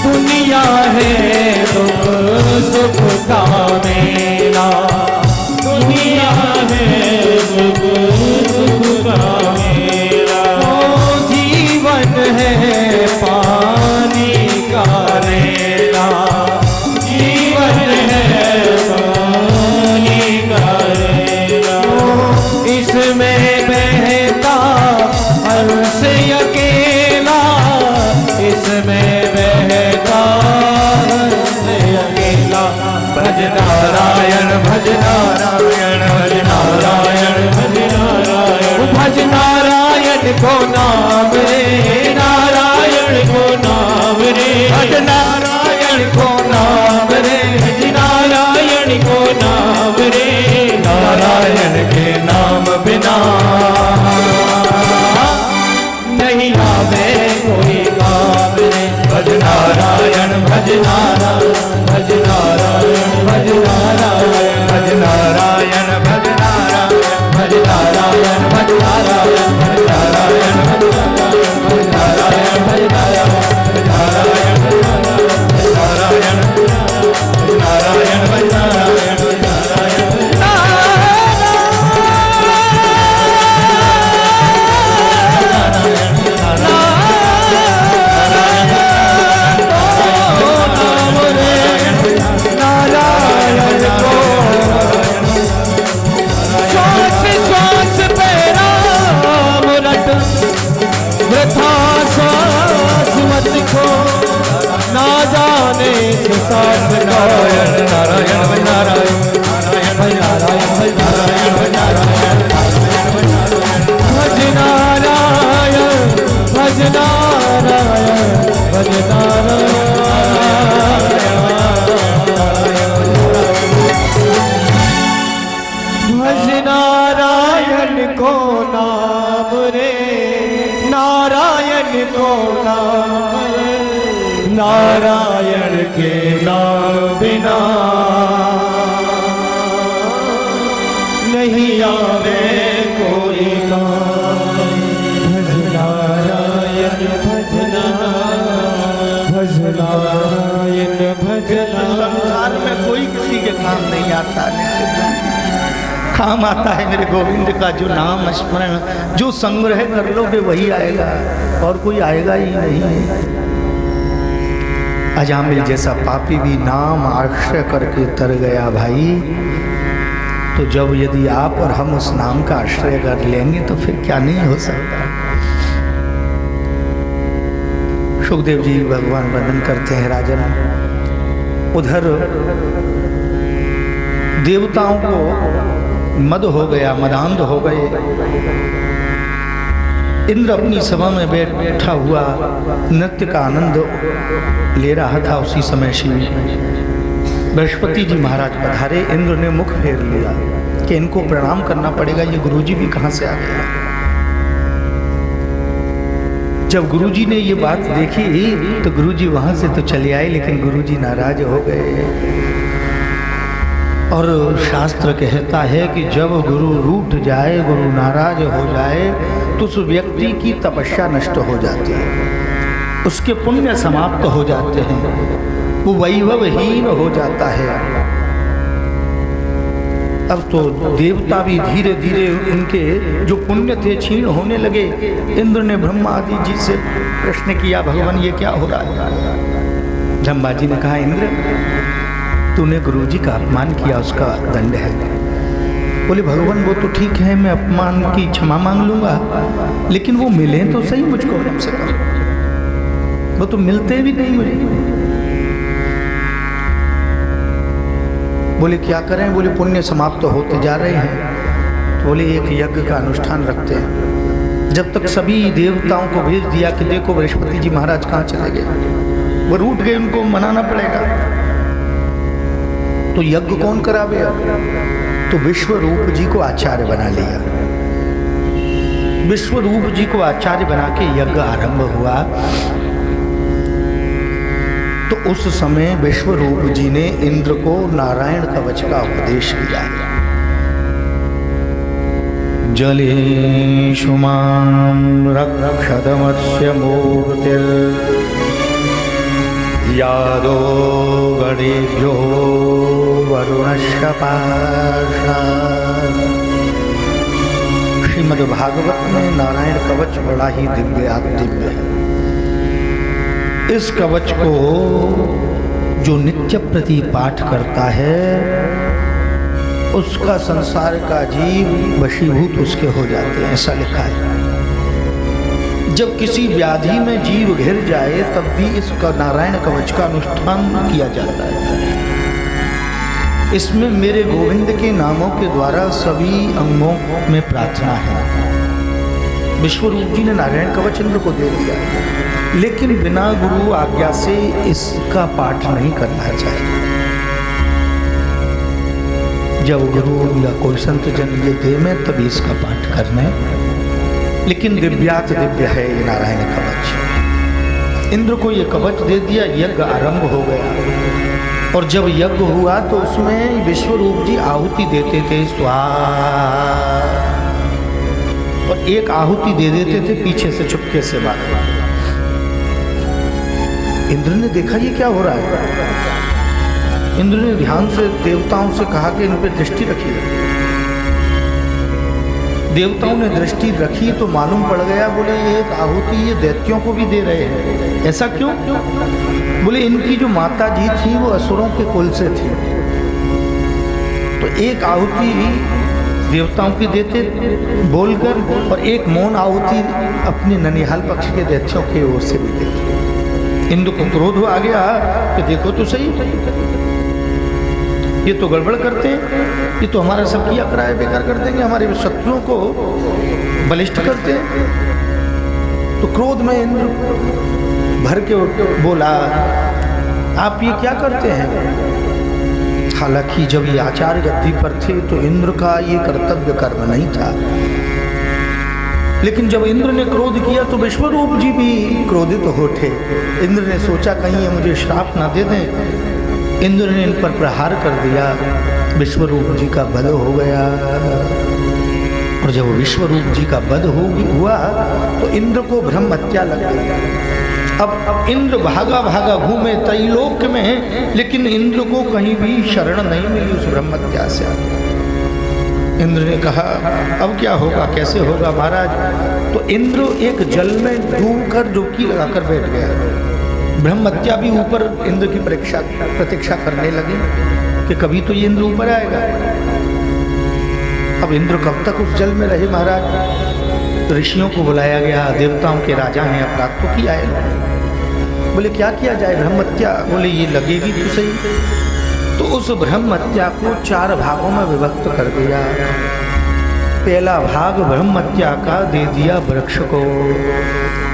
दुनिया है दुख सुख का मेला, दुनिया है दुख सुख का मेला, जीवन है पानी का रेला, जीवन है पानी का रेला, इसमें बहता हंस अकेला, इसमें बहता हंस अकेला। भज नारायण भज नारायण भज नारायण भज नारायण भज नारायण को नाम रे, नारायण को नाम रे, भज नारायण को नाम रे, भज नारायण को नाम रे, नारायण के नाम बिना नहीं आवे कोई काम रे। भज नारायण भज नारायण भज नारायण भज नारायण भज नारायण भज नारायण भज नारायण भज नारायण भज नारायण भज नारायण भज नारायण भज नारायण भज नारायण भज नारायण भज नारायण भज ना जाने से साथ नारायण नारायण भज नारायण भज नारायण भज नारायण भज नारायण भज नारायण भज नारायण भज नारायण को नाम रे, नारायण को नाम रे, नारायण के नाम बिना नहीं आवे कोई काम। भज नारायण भज नारायण भज नारायण भज संसार में कोई किसी के काम नहीं आता, काम आता है मेरे गोविंद का जो नाम स्मरण, जो संग्रह कर लोगे वही आएगा और कोई आएगा ही नहीं। अजामिल जैसा पापी भी नाम आश्रय करके तर गया भाई, तो जब यदि आप और हम उस नाम का आश्रय कर लेंगे तो फिर क्या नहीं हो सकता। सुखदेव जी भगवान वर्णन करते हैं, राजन उधर देवताओं को मद हो गया, मदांध हो गए। इंद्र अपनी सभा में बैठा हुआ नृत्य का आनंद ले रहा था। उसी समय शिव बृहस्पति जी महाराज पधारे। इंद्र ने मुख फेर लिया कि इनको प्रणाम करना पड़ेगा, ये गुरुजी भी कहाँ से आ गया। जब गुरुजी ने ये बात देखी तो गुरुजी वहां से तो चले आए, लेकिन गुरुजी नाराज हो गए। और शास्त्र कहता है कि जब गुरु रूठ जाए, गुरु नाराज हो जाए, तो उस व्यक्ति की तपस्या नष्ट हो जाती है, उसके पुण्य समाप्त हो जाते हैं, वो वैभवहीन हो जाता है। अब तो देवता भी धीरे धीरे उनके जो पुण्य थे क्षीण होने लगे। इंद्र ने ब्रह्मा आदि जी से प्रश्न किया, भगवान ये क्या हो रहा है। ब्रह्मा जी ने कहा, इंद्र तूने गुरुजी का अपमान किया, उसका दंड है। बोले, भगवान वो तो ठीक है, मैं अपमान की क्षमा मांग लूंगा, लेकिन वो मिले तो सही मुझको कम से कम। वो तो मिलते भी नहीं मुझे। बोले क्या करें। बोले पुण्य समाप्त होते जा रहे हैं। तो बोले एक यज्ञ का अनुष्ठान रखते हैं। जब तक सभी देवताओं को भेज दिया कि देखो बृहस्पति जी महाराज कहाँ चले गए, वो रूठ गए, उनको मनाना पड़ेगा। तो यज्ञ कौन करावे। तो विश्वरूप जी को आचार्य बना लिया। विश्वरूप जी को आचार्य बना के यज्ञ आरंभ हुआ। तो उस समय विश्वरूप जी ने इंद्र को नारायण कवच का उपदेश किया। जलेषु मां रक्षदमस्य मूर्तिर् यादो गणेभ्यो वरुणस्य पाशात्। श्रीमद् भागवत में नारायण कवच बड़ा ही दिव्य है। इस कवच को जो नित्य प्रति पाठ करता है, उसका संसार का जीव वशीभूत उसके हो जाते हैं, ऐसा लिखा है। जब किसी व्याधि में जीव घिर जाए तब भी इसका नारायण कवच का अनुष्ठान किया जाता है। इसमें मेरे गोविंद के नामों के द्वारा सभी अंगों में प्रार्थना है। विश्वरूप जी ने नारायण कवच इंद्र को दे दिया, लेकिन बिना गुरु आज्ञा से इसका पाठ नहीं करना चाहिए। जब गुरु या कोई संत जन ये दे में तभी इसका पाठ करना है। लेकिन दिव्यात दिव्य है ये नारायण कवच। इंद्र को ये कवच दे दिया, यज्ञ आरंभ हो गया। और जब यज्ञ हुआ तो उसमें विश्वरूप जी आहुति देते थे, स्वाहा, और एक आहुति दे देते थे पीछे से चुपके से बाहर। इंद्र ने देखा ये क्या हो रहा है। इंद्र ने ध्यान से देवताओं से कहा कि इन पे दृष्टि रखिए। देवताओं ने दृष्टि रखी तो मालूम पड़ गया। बोले ये आहुति ये दैत्यों को भी दे रहे हैं, ऐसा क्यों। बोले इनकी जो माता जी थी वो असुरों के कुल से थी, तो एक आहुति देवताओं की देते बोलकर, और एक मौन आहुति अपने ननिहाल पक्ष के दैत्यों की ओर से भी देते। इंद्र को क्रोध आ गया कि देखो तो सही, ये तो गड़बड़ करते हैं, ये तो हमारा सब किया कराया बेकार कर देंगे, हमारे शत्रुओं को बलिष्ठ करते हैं। तो क्रोध में इंद्र भर के बोला, आप ये क्या करते हैं। हालांकि जब ये आचार्य गद्दी पर थे तो इंद्र का ये कर्तव्य कर्म नहीं था, लेकिन जब इंद्र ने क्रोध किया तो विश्वरूप जी भी क्रोधित हो उठे। इंद्र ने सोचा कहीं ये मुझे श्राप ना दे दें। इंद्र ने इन पर प्रहार कर दिया, विश्वरूप जी का वध हो गया। और जब विश्वरूप जी का वध हुआ तो इंद्र को ब्रह्म हत्या लग गई। अब इंद्र भागा भागा घूमे त्रैलोक में, लेकिन इंद्र को कहीं भी शरण नहीं मिली उस ब्रह्म हत्या से। इंद्र ने कहा अब क्या होगा, कैसे होगा महाराज। तो इंद्र एक जल में डूब कर डुबकी लगाकर बैठ गया। ब्रह्महत्या भी ऊपर इंद्र की प्रतीक्षा करने लगी कि कभी तो ये इंद्र ऊपर आएगा। अब इंद्र कब तक उस जल में रहे महाराज। ऋषियों को बुलाया गया, देवताओं के राजा हैं, अपराध तो किया है। बोले क्या किया जाए ब्रह्म हत्या? बोले ये लगेगी तो सही। तो उस ब्रह्म हत्या को 4 भागों में विभक्त कर दिया। पहला भाग ब्रह्म हत्या का दे दिया वृक्ष को,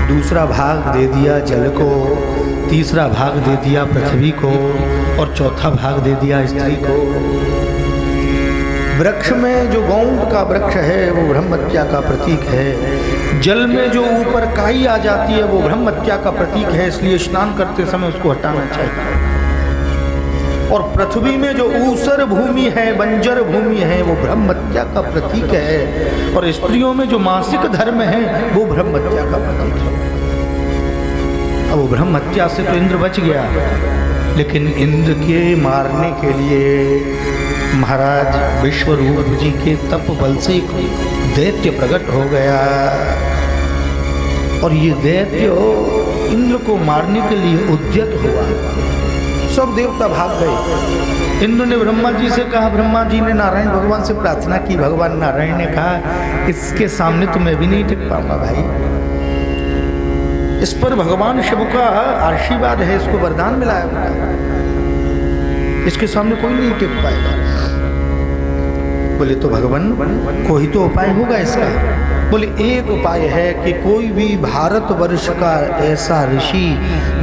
दूसरा भाग दे दिया जल को, तीसरा भाग दे दिया पृथ्वी को, और चौथा भाग दे दिया स्त्री को। वृक्ष में जो गौंड का वृक्ष है वो ब्रह्म हत्या का प्रतीक है। जल में जो ऊपर काई आ जाती है वो ब्रह्म हत्या का प्रतीक है, इसलिए स्नान करते समय उसको हटाना चाहिए। और पृथ्वी में जो ऊसर भूमि है, बंजर भूमि है, वो ब्रह्म हत्या का प्रतीक है। और स्त्रियों में जो मासिक धर्म है वो ब्रह्म हत्या का प्रतीक है। अब वो ब्रह्म हत्या से तो इंद्र बच गया, लेकिन इंद्र के मारने के लिए महाराज विश्वरूप जी के तप बल से एक दैत्य प्रकट हो गया। और ये दैत्य इंद्र को मारने के लिए उद्यत हुआ। सब देवता भाग गए। इंद्र ने ब्रह्मा जी से कहा, ब्रह्मा जी ने नारायण भगवान से प्रार्थना की। भगवान नारायण ने कहा इसके सामने तो मैं भी नहीं टिक पाऊंगा भाई। इस पर भगवान शिव का आशीर्वाद है, इसको वरदान मिला है, इसके सामने कोई नहीं टिक पाएगा। बोले तो भगवान कोई तो उपाय होगा इसका। बोले एक उपाय है कि कोई भी भारतवर्ष का ऐसा ऋषि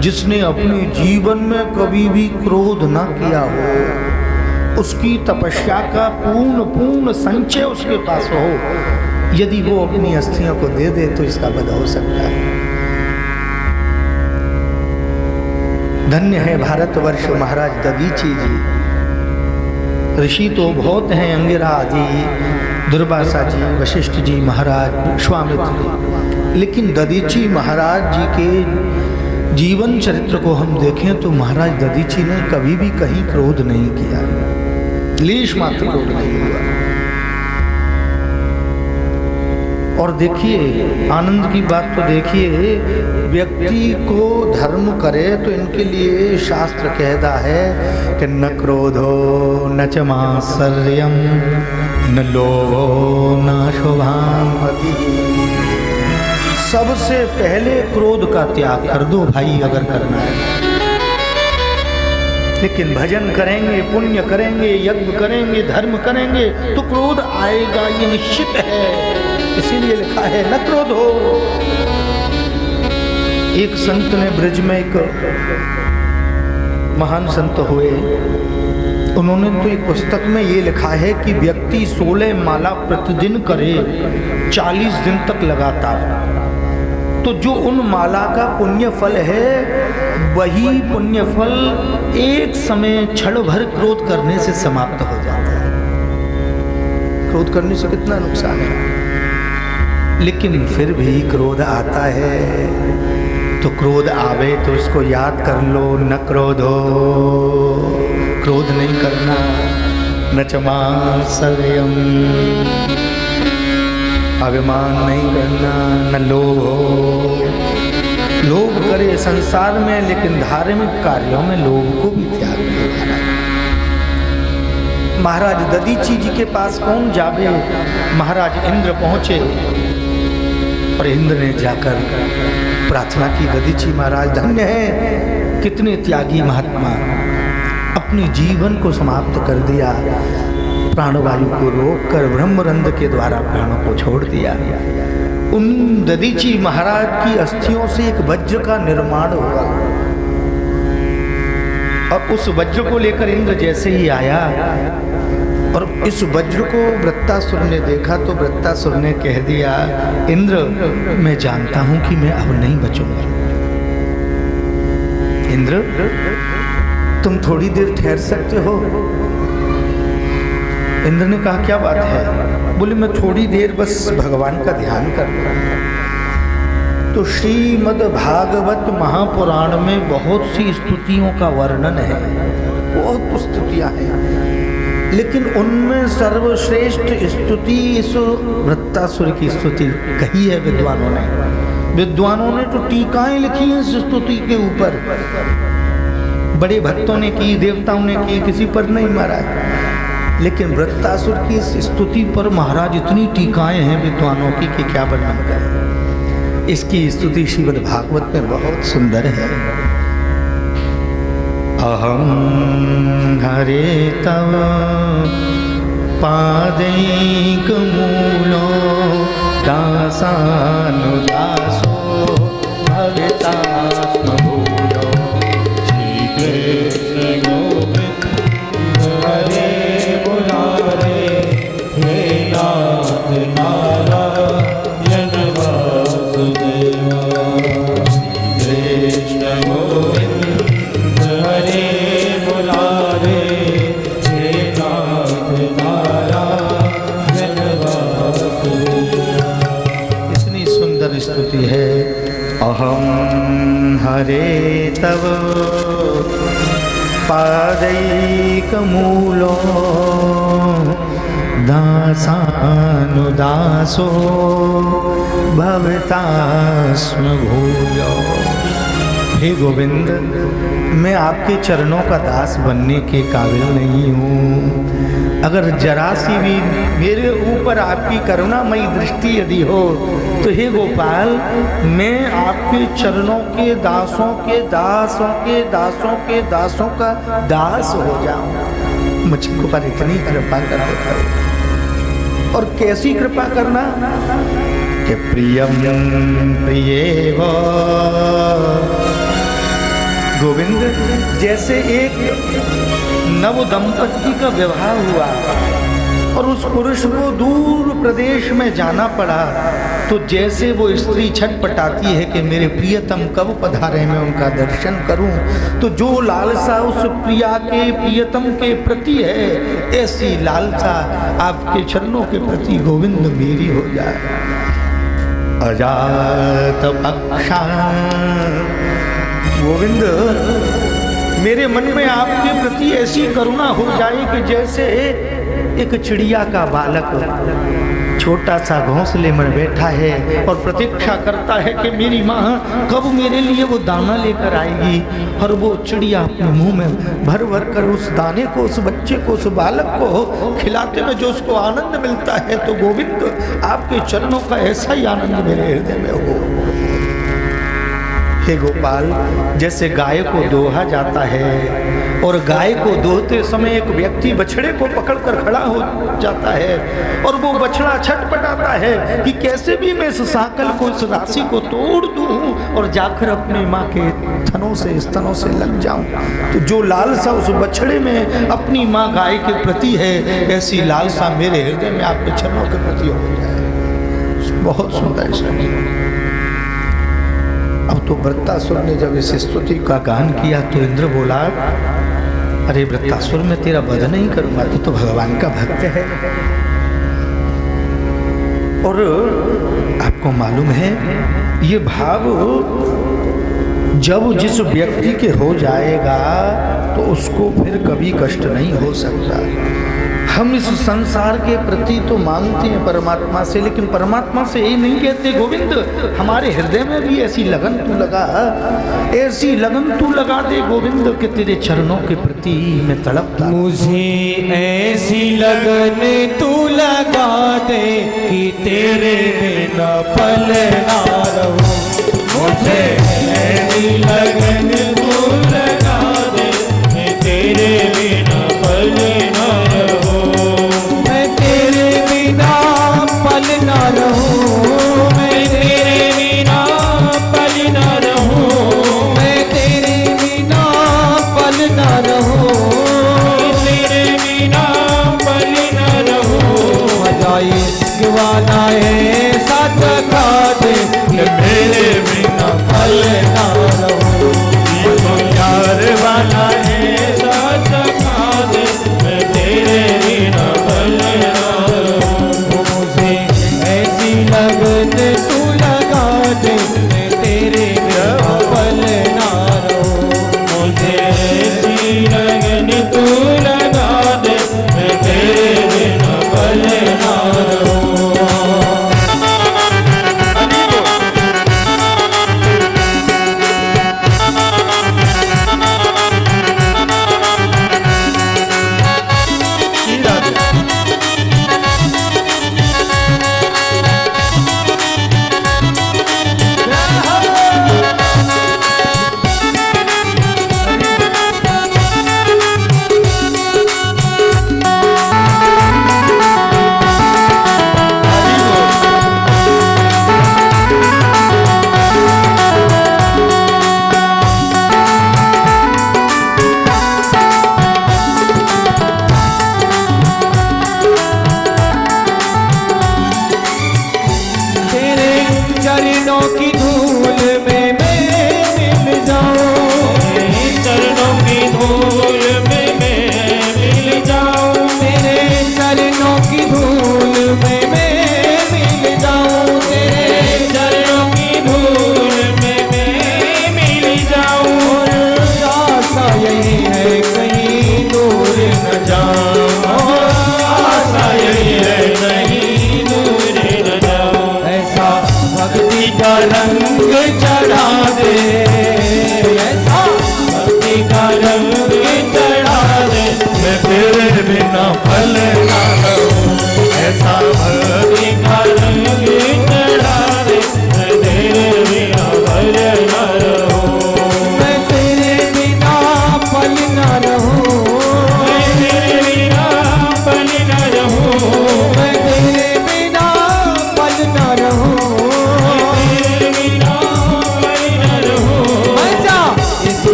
जिसने अपने जीवन में कभी भी क्रोध न किया हो, उसकी तपस्या का पूर्ण संचय उसके पास हो, यदि वो अपनी अस्थियों को दे दे तो इसका वध हो सकता है। धन्य है भारतवर्ष महाराज दधीची जी। ऋषि तो बहुत हैं, अंगिरा आदि, दुर्वासा जी, वशिष्ठ जी महाराज, विश्वामित्र जी, लेकिन दधीची महाराज जी के जीवन चरित्र को हम देखें तो महाराज दधीची ने कभी भी कहीं क्रोध नहीं किया, लेश मात्र क्रोध नहीं हुआ। और देखिए आनंद की बात तो देखिए, व्यक्ति को धर्म करे तो इनके लिए शास्त्र कहता है कि न क्रोधो न च मात्सर्यम न लोभो न शुभामति। सबसे पहले क्रोध का त्याग कर दो भाई अगर करना है। लेकिन भजन करेंगे, पुण्य करेंगे, यज्ञ करेंगे, धर्म करेंगे तो क्रोध आएगा, ये निश्चित है। इसीलिए लिखा है न क्रोध हो। एक संत ने ब्रज में, एक महान संत हुए, उन्होंने तो एक पुस्तक में ये लिखा है कि व्यक्ति 16 माला प्रतिदिन करे 40 दिन तक लगातार, तो जो उन माला का पुण्य फल है वही पुण्य फल एक समय क्षण भर क्रोध करने से समाप्त हो जाता है। क्रोध करने से कितना नुकसान है, लेकिन फिर भी क्रोध आता है। तो क्रोध आवे तो इसको याद कर लो, न क्रोधो, क्रोध नहीं करना, न च मात्सर्यम, अभिमान नहीं करना, न लोभ। लोभ करे संसार में, लेकिन धार्मिक कार्यों में लोभ को भी त्याग दे। महाराज दधीची जी के पास कौन जावे? महाराज इंद्र पहुंचे और इंद्र ने जाकर प्रार्थना की, दधीची महाराज धन्य है, कितने त्यागी महात्मा, अपने जीवन को समाप्त कर दिया, प्राणवायु को रोककर ब्रह्मरंध्र के द्वारा प्राणों को छोड़ दिया। उन दधीची महाराज की अस्थियों से एक वज्र का निर्माण हुआ और उस वज्र को लेकर इंद्र जैसे ही आया और इस वज्र को वृत्तासुर ने देखा तो वृत्तासुर ने कह दिया, इंद्र मैं जानता हूं कि मैं अब नहीं बचूंगा। इंद्र तुम थोड़ी देर ठहर सकते हो? इंद्र ने कहा क्या बात है? बोले मैं थोड़ी देर बस भगवान का ध्यान कर रहा हूं। तो श्रीमद् भागवत महापुराण में बहुत सी स्तुतियों का वर्णन है, बहुत स्तुतियां हैं, लेकिन उनमें सर्वश्रेष्ठ स्तुति इस वृत्तासुर की स्तुति कही है विद्वानों ने। विद्वानों ने तो टीकाएं लिखी हैं इस स्तुति के ऊपर, बड़े भक्तों ने की, देवताओं ने की, किसी पर नहीं मारा है। लेकिन वृत्तासुर की इस स्तुति पर महाराज इतनी टीकाएं हैं विद्वानों की कि क्या वर्णन करें। इसकी स्तुति श्रीमद् भागवत में बहुत सुंदर है। अहम हरे तव पादैकमूलो दासानुदासो भवितास्म भूयो। श्री कृष्ण गोविंद हरे मुरारे, हे नाथ नारायण वासुदेवा। श्री कृष्ण गोविंद हरे मुरारे, हे नाथ नारायण वासुदेवा। इतनी सुंदर स्तुति है। अहम हरे तव पादैकमूलो दासानुदासो भवितास्म भूयो। हे गोविंद, मैं आपके चरणों का दास बनने के काबिल नहीं हूँ। अगर जरा सी भी मेरे ऊपर आपकी करुणामयी दृष्टि यदि हो तो हे गोपाल, मैं आपके चरणों के दासों के दासों के दासों के दासों का दास हो जाऊं। मुझको पर इतनी कृपा कर देता। और कैसी कृपा करना कि प्रियम प्रियेव। गोविंद, जैसे एक नव दंपति का विवाह हुआ और उस पुरुष को दूर प्रदेश में जाना पड़ा, तो जैसे वो स्त्री छटपटाती है कि मेरे प्रियतम कब पधारे, मैं उनका दर्शन करूं, तो जो लालसा उस प्रिया के प्रियतम के प्रति है, ऐसी लालसा आपके चरणों के प्रति गोविंद मेरी हो जाए। अजात पक्षा। गोविंद, मेरे मन में आपके प्रति ऐसी करुणा हो जाए कि जैसे एक चिड़िया का बालक छोटा सा घोंसले में बैठा है और प्रतीक्षा करता है कि मेरी माँ कब मेरे लिए वो दाना लेकर आएगी, और वो चिड़िया अपने मुंह में भर भर कर उस दाने को, उस बच्चे को, उस बालक को खिलाते में जो उसको आनंद मिलता है, तो गोविंद आपके चरणों का ऐसा ही आनंद मेरे हृदय में हो। हे गोपाल, जैसे गाय को दोहा जाता है और गाय को दोहते समय एक व्यक्ति बछड़े को पकड़कर खड़ा हो जाता है और वो बछड़ा छटपटाता है कि कैसे भी मैं इस साकल को, इस राशि को तोड़ दूं और जाकर अपनी माँ के थनों से, स्तनों से लग जाऊं। तो जो लालसा उस बछड़े में अपनी माँ गाय के प्रति है, ऐसी लालसा मेरे हृदय में आपके चरणों के प्रति हो जाए। बहुत सुंदर है। अब तो वृत्तासुर ने जब इस स्तुति का गान किया तो इंद्र बोला, अरे वृत्तासुर, मैं तेरा वध नहीं करूंगा, तू तो भगवान का भक्त है। और आपको मालूम है, ये भाव जब जिस व्यक्ति के हो जाएगा तो उसको फिर कभी कष्ट नहीं हो सकता। हम इस संसार के प्रति तो मांगते हैं परमात्मा से, लेकिन परमात्मा से ये नहीं कहते गोविंद हमारे हृदय में भी ऐसी लगन तू लगा, ऐसी लगन तू लगा दे गोविंद कि तेरे चरणों के प्रति मैं तड़पता। मुझे ऐसी लगन तू लगा दे कि तेरे बिना पल ना रहूं। मुझे ऐसी लगन तू लगा दे कि तेरे बिना पल ना रहूं। मैं तेरे बिना पल ना रहूं। मैं तेरे बिना पल ना रहूं। मैं तेरे बिना पल ना रहूं। तेरे बिना पल ना रहूं। मजा इश्क वाला है साथ खा दे कि मेरे बिना पल ना रहूं। ये तो प्यार वाला है साथ खा दे, मैं तेरे बिना पल ना रहूं। मुझे ऐसी लगन तू लगा दे मैं तेरे बिना पल ना रहूं। मुझे ऐसी लगन तू लगा दे, मैं तेरे बिना पल ना रहूं।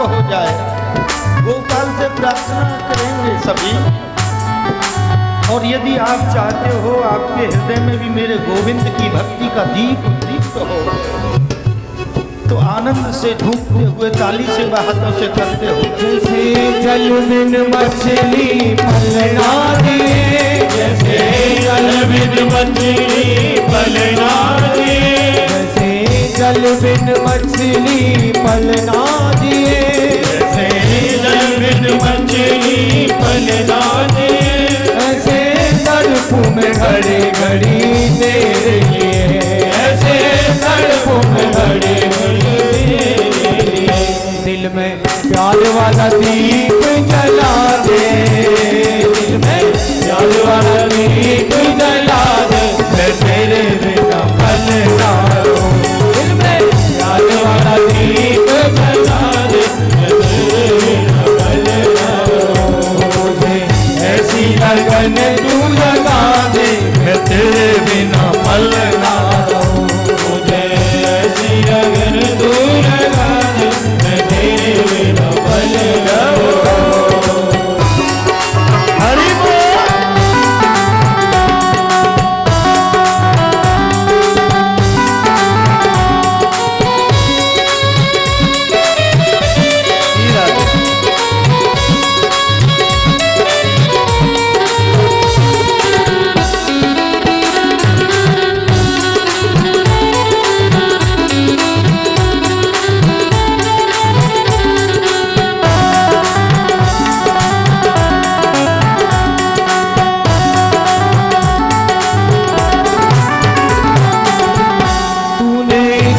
हो जाए। गोपाल से प्रार्थना करेंगे सभी। और यदि आप चाहते हो आपके हृदय में भी मेरे गोविंद की भक्ति का दीप दीप्त हो, तो आनंद से झूमते हुए ताली से हाथों से करते हो। जैसे जल बिन मछली पल ना दिए, जैसे जल बिन मछली पल ना दिए, जैसे जल बिन मछली पल ना दिए, जैसे जल बिन मछली पल ना दिए, ऐसे तड़पू में घड़ी घड़ी तेरे लिए, ऐसे तड़पू में घड़ी घड़ी दिल में प्यार वाला दीप जला दे, दिल में प्यार वाला दीप जला दे, मैं तेरे बिना पल ना रहूं, दिल में प्यार वाला दीप जला दे, मैं तेरे बिना पल ना रहूं। मुझे ऐसी लगन तू लगा दे, मैं तेरे बिना पल ना रहूं। मुझे ऐसी लगन तू लगा दे, मैं तेरे बिना पल ना रहूं। हरि बोल।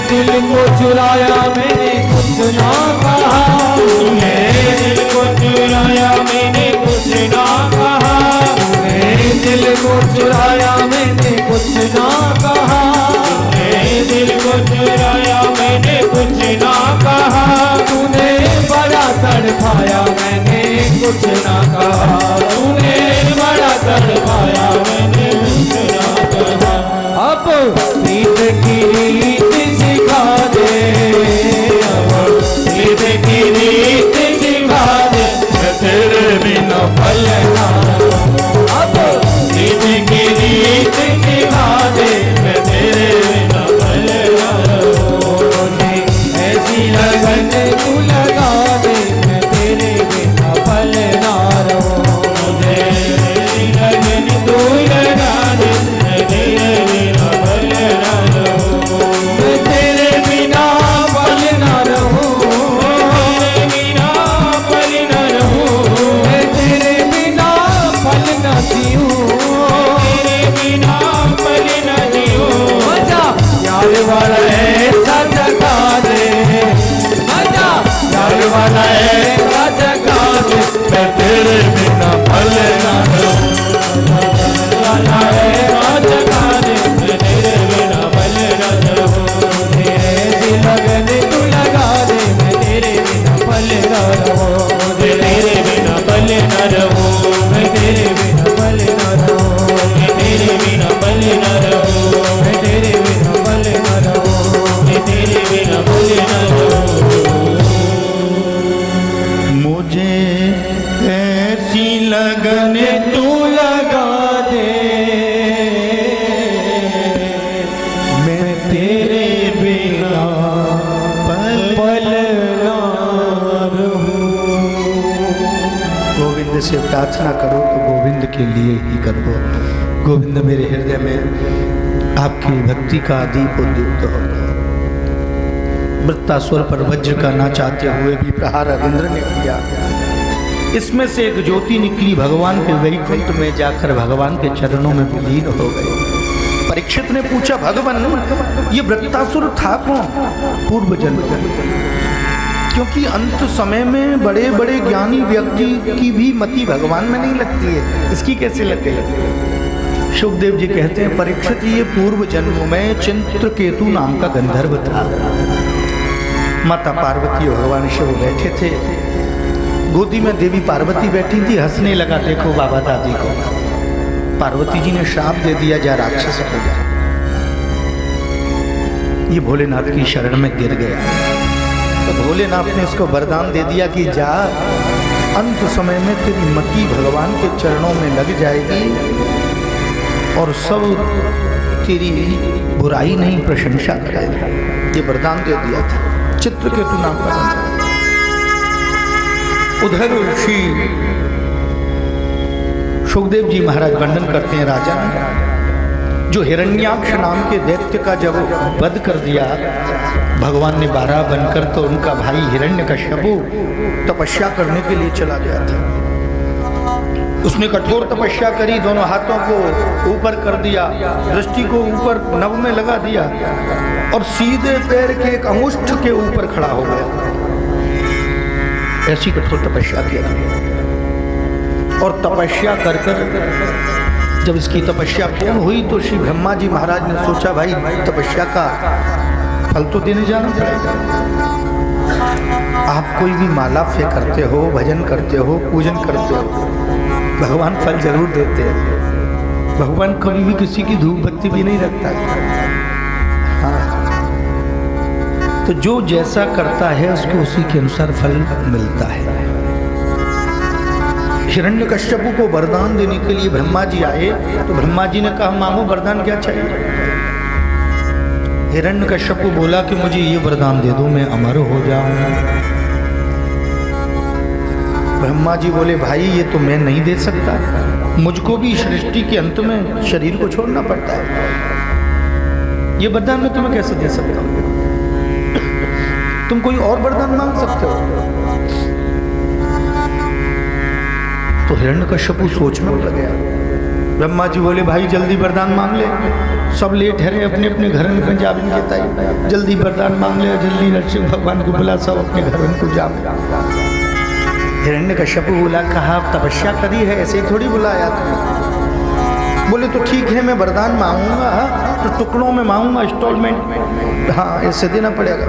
दिल को चुराया मैंने कुछ ना कहा, तूने दिल को चुराया मैंने कुछ ना कहा, तूने दिल को चुराया मैंने कुछ ना कहा, तूने दिल को चुराया मैंने कुछ ना कहा, तूने बड़ा तड़पाया मैंने कुछ ना कहा, तूने बड़ा तड़पाया मैंने कुछ ना कहा। अब प्रीत की रीत सिखा दे, अब प्रीत की रीत सिखा दे, मैं तेरे बिना पल ना रहूं। अब प्रीत की रीत सिखा दे, मैं तेरे बिना पल ना रहूं। मुझे ऐसी लगन तू लगा दे, मैं तेरे बिना पल ना रहूं। मुझे ऐसी लगन तू लगा दे, मैं तेरे बिना पल ना रहूं। मैं तेरे बिना पल ना रहूं, तेरे बिना पल ना रहूं, मैं तेरे बिना पल ना जीऊं, तेरे बिना पल ना जीऊं। मजा प्यार वाला ऐसा जगा दे, मजा प्यार वाला ऐसा जगा दे, मैं तेरे बिना पल ना रहूं। वाला है आज जगा दे, मैं तेरे बिना पल ना रहूं। ऐसी लगन तू लगा दे, मैं तेरे बिना पल ना रहूं, मुझे तेरे बिना पल ना रहूं, मैं तेरे बिना पल ना रहूं, मैं तेरे बिना पल ना रहूं, मैं तेरे बिना पल ना रहूं, मैं तेरे बिना पल ना रहूं। मुझे ऐसी लगन तू लगा दे, मैं तेरे बिना पल ना रहूं। गोविंद से प्रार्थना करो तो गोविंद के लिए ही करो। गोविंद मेरे हृदय में आपकी भक्ति का दीप उद्दीप्त हो। वृत्तासुर पर वज्र का ना चाहते हुए भी प्रहार इंद्र ने किया। इसमें से एक ज्योति निकली, भगवान के वैकुंठ में जाकर भगवान के चरणों में विलीन हो गए। परीक्षित ने पूछा, भगवान ये वृत्तासुर था कौन? पूर्व जन्म। क्योंकि अंत समय में बड़े बड़े ज्ञानी व्यक्ति की भी मति भगवान में नहीं लगती है, इसकी कैसे लगे? शुकदेव जी कहते हैं, परीक्षित ये पूर्व जन्म में चित्रकेतु नाम का गंधर्व था। माता पार्वती और भगवान शिव बैठे थे, गोदी में देवी पार्वती बैठी थी। हंसने लगा, देखो बाबा दादी को। पार्वती जी ने श्राप दे दिया, जा राक्षस हो जा। ये भोलेनाथ की शरण में गिर गया। तो भोलेनाथ ने उसको वरदान दे दिया कि जा, अंत समय में तेरी मति भगवान के चरणों में लग जाएगी और सब तेरी बुराई नहीं प्रशंसा करेगा। ये वरदान दे दिया था चित्रकेतु नाम का। उधर ऋषि सुखदेव जी महाराज वर्णन करते हैं राजा जो हिरण्याक्ष नाम के दैत्य का जब वध कर दिया भगवान ने 12 बनकर, तो उनका भाई हिरण्यकश्यपु तपस्या करने के लिए चला गया था। उसने कठोर तपस्या करी, दोनों हाथों को ऊपर कर दिया, दृष्टि को ऊपर नभ में लगा दिया और सीधे पैर के एक अंगुष्ठ के ऊपर खड़ा हो गया। ऐसी कठोर तपस्या किया और तपस्या कर जब इसकी तपस्या पूर्ण हुई तो श्री ब्रह्मा जी महाराज ने सोचा भाई तपस्या का फल तो देने जाना पड़ेगा। आप कोई भी माला फेंक करते हो, भजन करते हो, पूजन करते हो, भगवान फल जरूर देते हैं। भगवान कभी भी किसी की धूप बत्ती भी नहीं रखता है। हाँ, तो जो जैसा करता है उसको उसी के अनुसार फल मिलता है। हिरण्यकश्यपु को वरदान देने के लिए ब्रह्मा जी आए तो ब्रह्मा जी ने कहा मांगो वरदान क्या चाहिए। हिरण्यकश्यपु बोला कि मुझे ये वरदान दे दो मैं अमर हो जाऊं। ब्रह्मा जी बोले भाई ये तो मैं नहीं दे सकता, मुझको भी सृष्टि के अंत में शरीर को छोड़ना पड़ता है, ये वरदान मैं तुम्हें कैसे दे सकता हूं। तुम कोई और वरदान मांग सकते हो। तो हिरण्यकश्यपु सोचने लग गया। ब्रह्मा जी बोले भाई जल्दी वरदान मांग ले, सब लेट ठहरे अपने अपने घर में पंजाब इनके ताई, जल्दी वरदान मांग ले, जल्दी नरसिंह भगवान को बुला, सब अपने घर में को जा। हिरण्यकश्यपु बोला कहा तपस्या करी है, ऐसे ही थोड़ी बुलाया था। बोले तो ठीक है मैं वरदान मांगूंगा तो टुकड़ों में मांगूंगा, इंस्टॉलमेंट हाँ ऐसे देना पड़ेगा।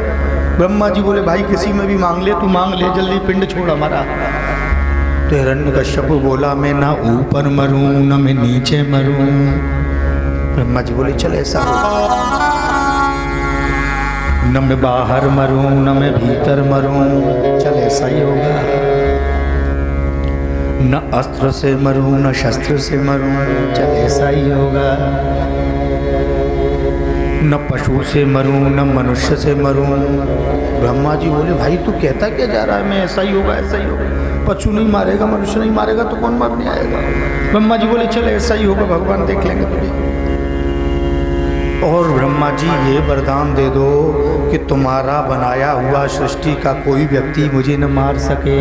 ब्रह्मा जी बोले भाई किसी में भी मांग ले, तू मांग ले, जल्दी पिंड छोड़ हमारा। तो हिरण्यकश्यपु बोला मैं ना ऊपर मरूं ना मैं नीचे मरूं। ब्रह्मा जी बोले चल ऐसा हो, न मैं बाहर मरूं न मैं भीतर मरूं, चल ऐसा ही होगा। न अस्त्र से मरूं न शस्त्र से मरूं, चल ऐसा ही होगा। न पशु से मरूं न मनुष्य से मरूं। ब्रह्मा जी बोले भाई तू कहता क्या जा रहा है, मैं ऐसा ही होगा ऐसा ही होगा। पशु नहीं मारेगा मनुष्य नहीं मारेगा तो कौन मारने आएगा। ब्रह्मा जी बोले चल ऐसा ही होगा, भगवान देख लेंगे तुझे। और ब्रह्मा जी ये वरदान दे दो कि तुम्हारा बनाया हुआ सृष्टि का कोई व्यक्ति मुझे न मार सके।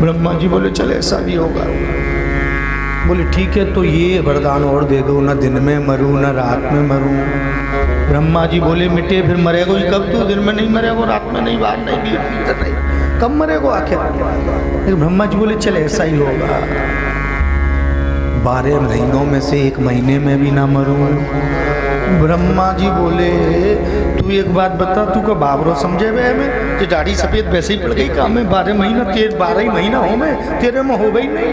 ब्रह्मा जी बोले चल ऐसा भी होगा। बोले ठीक है तो ये वरदान और दे दो, न दिन में मरूं न रात में मरूं। ब्रह्मा जी बोले मिटे फिर मरेगा कब, तू दिन में नहीं मरेगा, रात में नहीं, बाहर नहीं, भीतर नहीं, कब मरेगा आखिर। लेकिन ब्रह्मा जी बोले चल ऐसा ही होगा, 12 महीनों में से 1 महीने में भी ना मरूं। ब्रह्मा जी बोले तू एक बात बता, तू का बाबरो समझे वे में जो दाढ़ी सफेद वैसे ही पड़ गई का, मैं 12 महीना 12 ही महीना हो मैं तेरे में हो गई नहीं।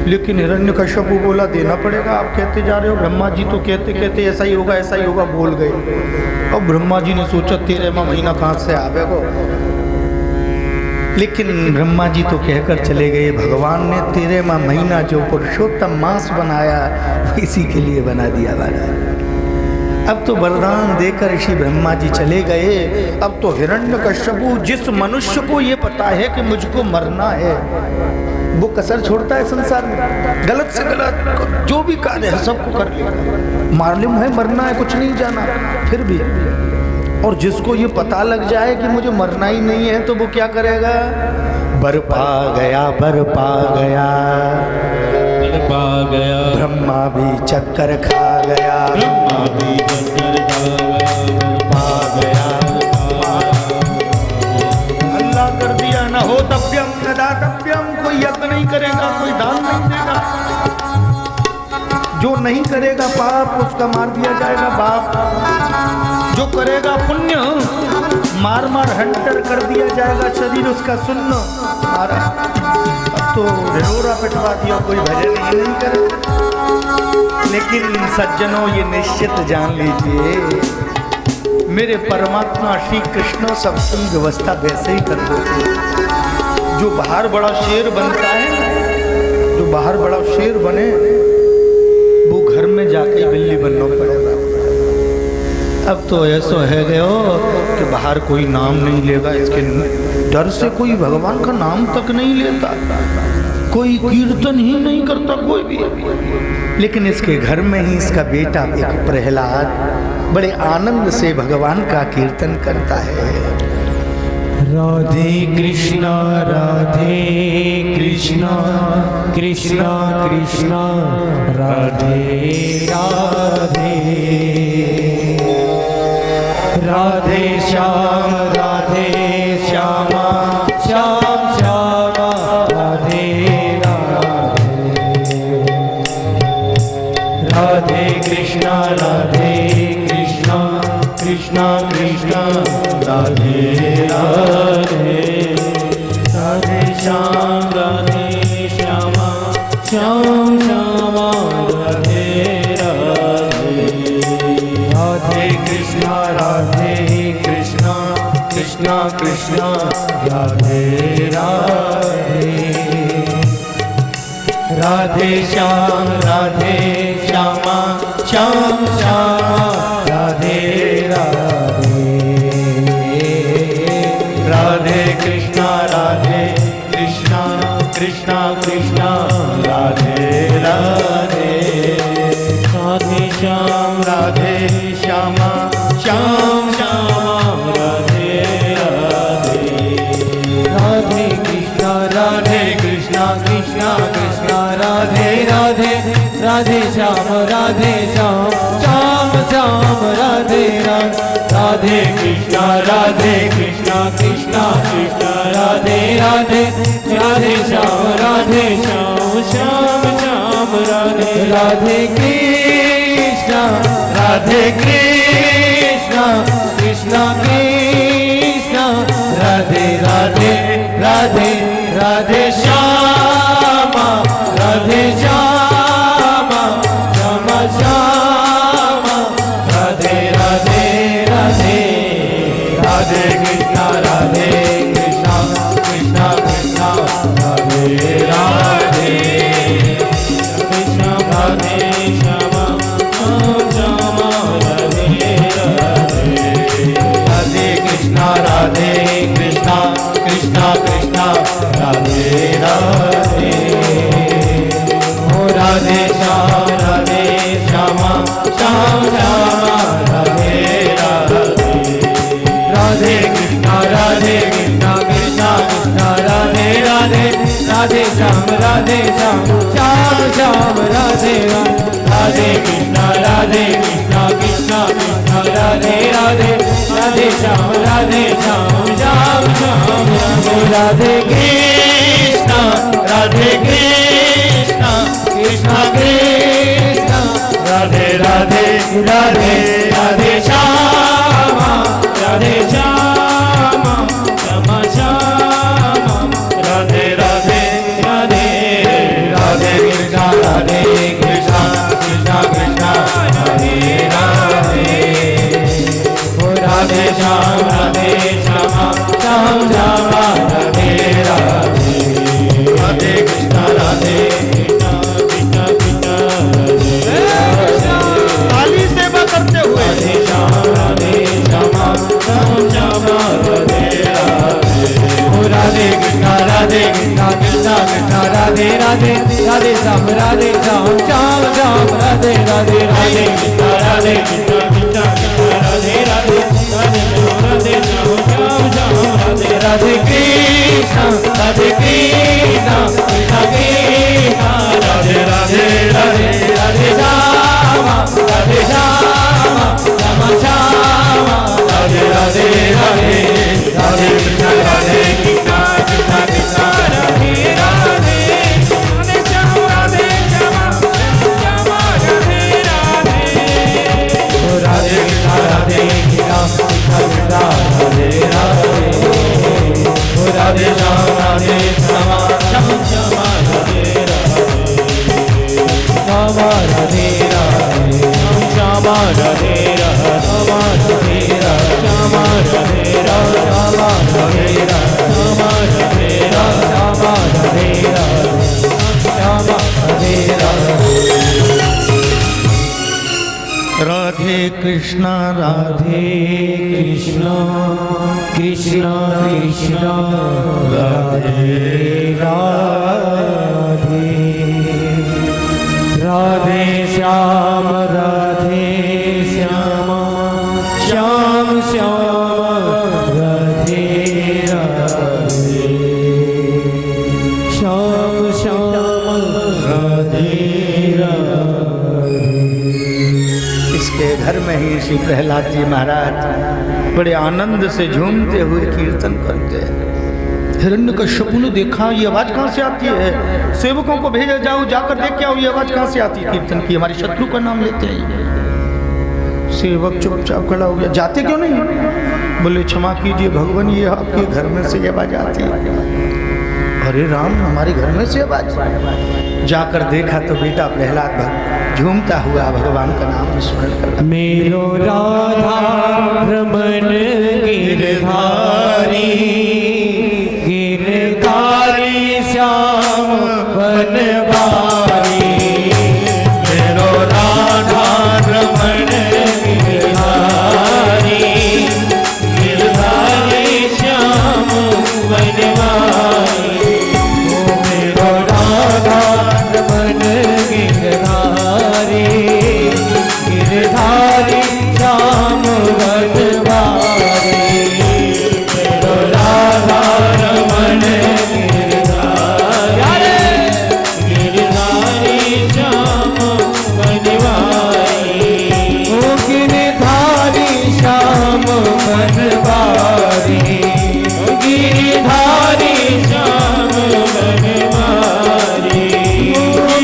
लेकिन हिरण्यकश्यपु बोला देना पड़ेगा, आप कहते जा रहे हो। ब्रह्मा जी तो कहते कहते ऐसा ही होगा ऐसा ही होगा बोल गए। और ब्रह्मा जी ने सोचा 13वां महीना कहाँ से आवेगा। लेकिन ब्रह्मा जी तो कहकर चले गए भगवान ने 13वां महीना जो पुरुषोत्तम मास बनाया इसी के लिए बना दिया महाराज। अब तो वरदान देकर ऋषि ब्रह्मा जी चले गए। अब तो हिरण्यकश्यपु जिस मनुष्य को ये पता है कि मुझको मरना है वो कसर छोड़ता है संसार में, गलत से गलत जो भी कार्य है सबको कर लेगा। मालूम है मरना है, कुछ नहीं जाना फिर भी। और जिसको ये पता लग जाए कि मुझे मरना ही नहीं है तो वो क्या करेगा, बर पा गया बर पा गया, बर पा गया, ब्रह्मा भी चक्कर खा गया, ब्रह्मा भी चक्कर खा गया, पा गया। अल्लाह कर दिया न हो तप्यम न दातव्यम, कोई यज्ञ नहीं करेगा, कोई दान नहीं देगा, जो नहीं करेगा पाप उसका मार दिया जाएगा बाप, जो करेगा पुण्य मार मार हंटर कर दिया जाएगा, शरीर उसका सुन्न मारा। अब तो ढिढोरा पिटवा दिया, कोई भजन ही नहीं करे। लेकिन सज्जनों ये निश्चित जान लीजिए मेरे परमात्मा श्री कृष्ण सत्संग व्यवस्था वैसे ही कर देते। जो बाहर बड़ा शेर बनता है, जो बाहर बड़ा शेर बने, वो घर में जाके बिल्ली बनना पड़ेगा। अब तो ऐसा है गयो कि बाहर कोई नाम नहीं लेगा, इसके डर से कोई भगवान का नाम तक नहीं लेता, कोई कीर्तन ही नहीं करता कोई भी। लेकिन इसके घर में ही इसका बेटा एक प्रहलाद बड़े आनंद से भगवान का कीर्तन करता है। राधे कृष्णा राधे कृष्णा कृष्णा कृष्णा राधे राधे, राधे श्याम राधे श्यामा श्याम श्यामा राधे राधे, राधे कृष्णा कृष्णा कृष्णा राधे राधे, राधे श्याम राधे श्यामा श्याम श्यामा राधे राधे, राधे कृष्णा कृष्णा कृष्णा राधे राधे, राधे श्याम श्यामा श्याम श्यामा राधे राधे, राधे कृष्णा कृष्णा कृष्णा राधे राधे, राधे श्याम श्यामा श्याम श्यामा राधे राधे, राधे कृष्णा कृष्णा कृष्णा राधे राधे, राधे श्याम श्याम श्याम राधे राधे, राधे कृष्णा कृष्णा कृष्णा राधे राधे, राधे श्याम श्याम श्याम राधे, राधे कृष्णा कृष्णा कृष्णा राधे राधे, राधे राधे श्यामा श्यामा श्यामा राधे राधे राधे, राधे कृष्णा कृष्णा कृष्णा राधे राधे, कृष्णा राधे श्यामा श्यामा राधे राधे, राधे कृष्णा कृष्णा कृष्णा राधे राधे, ओ राधे श्यामा श्याम श्यामा राधे राधे, राधे कृष्णा कृष्णा कृष्णा राधे राधे, राधे श्याम श्याम श्याम राधे राधे, कृष्णा कृष्णा कृष्णा राधे राधे, राधे श्याम श्याम श्याम राधे, कृष्णा कृष्णा कृष्णा राधे राधे, राधे राधे श्यामा श्यामा श्यामा राधे राधे राधे, राधे कृष्णा कृष्णा कृष्णा राधे राधे, ओ राधे श्यामा श्याम श्यामा राधे राधे, राधे कृष्णा कृष्णा कृष्णा ताली सेवा करते हुए राधे श्यामा श्याम श्यामा राधे राधे, ओ राधे कृष्णा कृष्णा कृष्णा राधे राधे, राधे श्याम श्याम श्याम राधे राधे, राधे कृष्णा कृष्णा राधे राधे, राधे श्याम श्याम राधे राधे, कृष्णा कृष्णा कृष्णा राधे राधे, राधे राधे श्यामा श्यामा श्यामा राधे राधे, राधे राधे कृष्णा कृष्णा कृष्णा राधे राधे, राधे श्याम श्यामा श्यामा राधे राधे, ओ राधे कृष्णा कृष्णा राधे राधे, ओ राधे श्याम श्यामा श्याम श्यामा राधे कृष्ण राधे कृष्ण कृष्ण कृष्ण राधे राधे राधे श्याम राधे श्याम श्याम श्याम राधे राधे श्याम श्याम राधे राधे। इसके घर में ही श्री प्रहलाद जी महाराज बड़े आनंद से झूमते हुए कीर्तन करते हैं। हिरण्यकश्यपु ने देखा ये आवाज कहाँ से आती है, सेवकों को भेजा जाओ जाकर देख के आओ ये आवाज कहाँ से आती है कीर्तन की, हमारे शत्रु का नाम लेते हैं। सेवक चुपचाप खड़ा हो गया, जाते क्यों नहीं? बोले क्षमा कीजिए भगवान ये आपके घर में से ये आवाज आती है। अरे राम हमारे घर में से आवाज? जाकर देखा तो बेटा प्रहलाद झूमता हुआ भगवान का नाम स्मरण कर रहा। मेरो राधा रमन गिरधारी गिरधारी श्याम बनवारी। मेरो राधा रमण गिरधारी गिरधारी श्याम बनवारी। ओ मेरो राधा रमन गिरधारी गिरधारी श्याम बनवारी। मेरो राधा रमण गिरधारी गिरधारी श्याम बनवारी। ओ गिरधारी श्याम बनवारी गिरधारी श्याम बनवारी।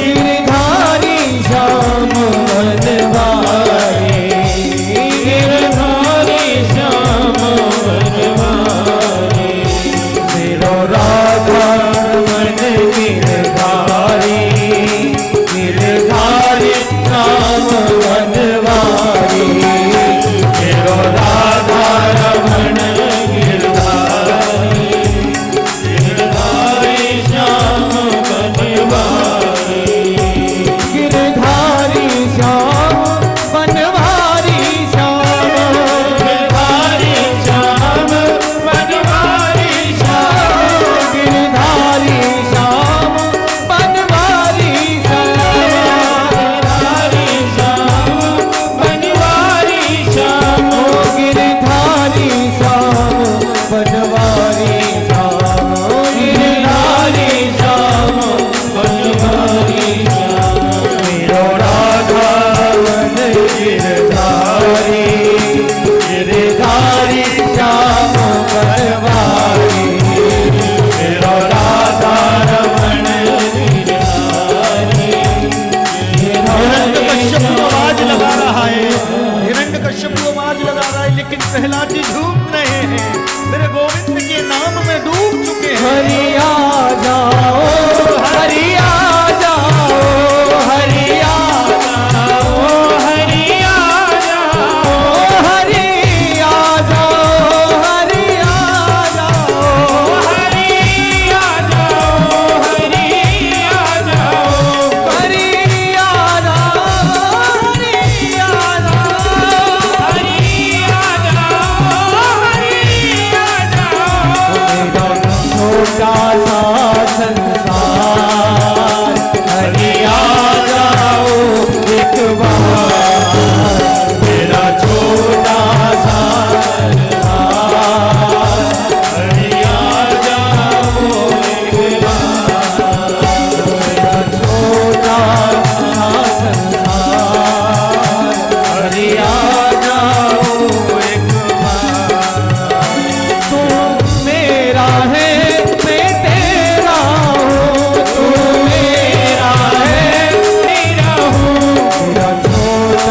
गिरधारी श्याम बनवारी गिरधारी श्याम बनवारी। मेरो राधा रमन गिरधारी गिरधारी श्याम बनवारी। मेरो राधा रमण गिरधारी गिरधारी श्याम बनवारी। गिरधारी श्याम बनवारी श्याम गिरधारी श्याम बनवारी श्याम गिरधारी श्याम बनवारी श्याम गिरधारी श्याम बनवारी श्याम गिरधारी श्याम बनवारी श्याम गिरधारी श्याम बनवारी श्याम। मेरो राधा रमन गिरधारी गिरधारी श्याम बनवारी। मेरो राधा रमण गिरधारी हिरण्यकश्यपु आवाज लगा रहा है, हिरण्यकश्यपु आवाज लगा रहा है, लेकिन प्रहलाद जी झूम रहे हैं। मेरे गोविंद के नाम में डूब चुके हैं। हरि आ जाओ हरि आ जाओ हरि आ जाओ हरि आ जाओ हरि आ जाओ हरि आ जाओ हरि आ जाओ हरि आ जाओ हरि आ जाओ हरि आ जाओ हरि आ जाओ हरि आ जाओ। छोटा सा संसार हरि आ जाओ एक बार। मेरा छोटा सा संसार हरि आ जाओ एक बार। मेरा छोटा सा संसार हरि आ जाओ एक बार। तू मेरा है मैं तेरा हूँ, तू मेरा है तेरा हूँ। मेरा छोटा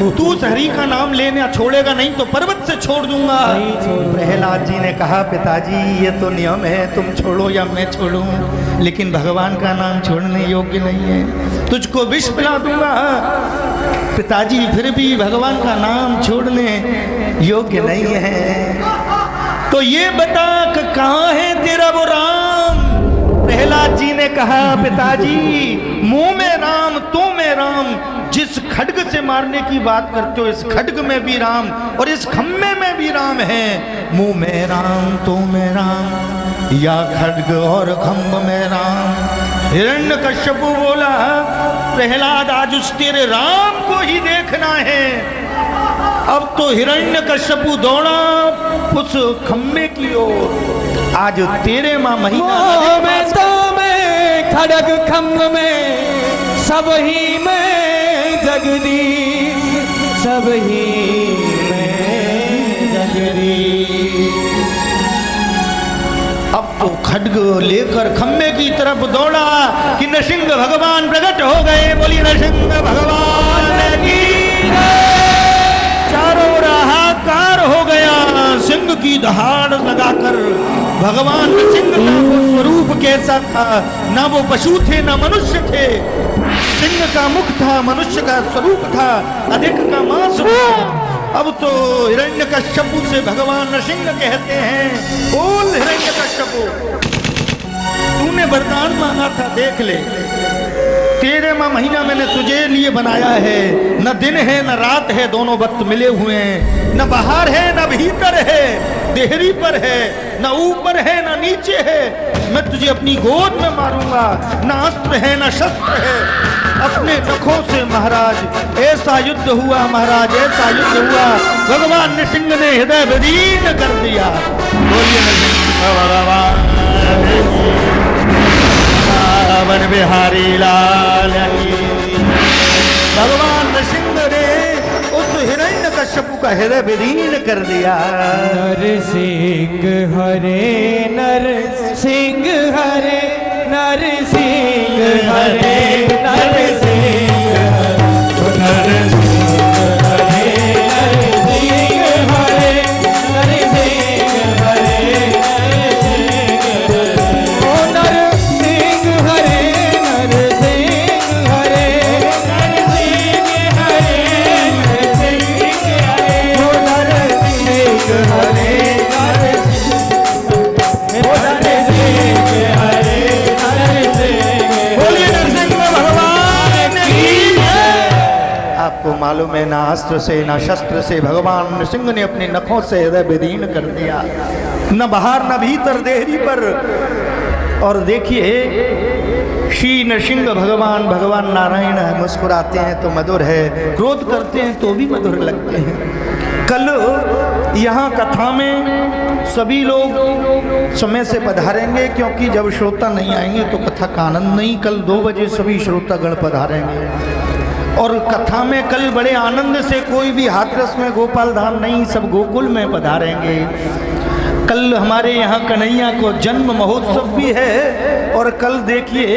तू उस हरि का नाम लेना छोड़ेगा नहीं तो पर्वत से छोड़ दूंगा। प्रहलाद जी ने कहा पिताजी ये तो नियम है, तुम छोड़ो या मैं छोड़ूं, लेकिन भगवान का नाम छोड़ने योग्य नहीं है, तुझको विष पिला दूंगा। पिताजी फिर भी भगवान का नाम छोड़ने योग्य नहीं है, तो ये बता कि कहाँ है तेरा वो राम। प्रहलाद जी ने कहा पिताजी मुंह में राम तू में राम, जिस खड्ग से मारने की बात करते हो इस खड्ग में भी राम और इस खम्भे में भी राम है। मुंह में राम तू में राम या खड्ग और खम्भ में राम। हिरण्यकश्यप बोला प्रहलाद आज उस तेरे राम को ही देखना है। अब तो हिरण्यकश्यप दौड़ा उस खम्भे की ओर। आज तेरे माँ महीना में तो में खड़ग खम्भ में सब ही में जगदीश, सब ही में जगदीश। अब तो खड्ग लेकर खम्भे की तरफ दौड़ा कि नृसिंह भगवान प्रकट हो गए। बोलिए नृसिंह भगवान की चारों हाहाकार हो गया। सिंह की दहाड़ लगाकर भगवान नृसिंह का वो स्वरूप कैसा था, ना वो पशु थे ना मनुष्य थे। सिंह का मुख था, मनुष्य का स्वरूप था, अधिक का मांस था। अब तो हिरण्यकश्यप से भगवान नृसिंह कहते हैं बोल हिरण्यकश्यप तूने वरदान मांगा था, देख ले तेरे माँ महीना मैंने तुझे लिए बनाया है। न दिन है न रात है, दोनों वक्त मिले हुए हैं। न बाहर है न भीतर है, देहरी पर है न ऊपर है न नीचे है। मैं तुझे अपनी गोद में मारूंगा, न अस्त्र है न शस्त्र है। अपने नखों से महाराज ऐसा युद्ध हुआ, महाराज ऐसा युद्ध हुआ, भगवान नृसिंह ने हृदय विदीर्ण कर दिया। बोलिए नृसिंह भगवान वन बिहारी लाल की। भगवान नृसिंह ने उस हिरण्यकश्यप का हृदय विदीर्ण कर दिया। नरसिंह हरे नरसिंह हरे नरसिंह हरे नरसिंह हरे आपको मालूम है ना अस्त्र से ना शस्त्र से भगवान नृसिंह ने अपने नखों से हृदय विदीर्ण कर दिया। न बाहर न भीतर देहरी पर। और देखिए श्री नृसिंह भगवान नारायण है, मुस्कुराते हैं तो मधुर है, क्रोध करते हैं तो भी मधुर लगते हैं। कल यहाँ कथा में सभी लोग समय से पधारेंगे, क्योंकि जब श्रोता नहीं आएंगे तो कथा का आनंद नहीं। कल 2 बजे सभी श्रोतागण पधारेंगे और कथा में कल बड़े आनंद से कोई भी हाथरस में गोपाल धाम नहीं, सब गोकुल में पधारेंगे। कल हमारे यहाँ कन्हैया को जन्म महोत्सव भी है। और कल देखिए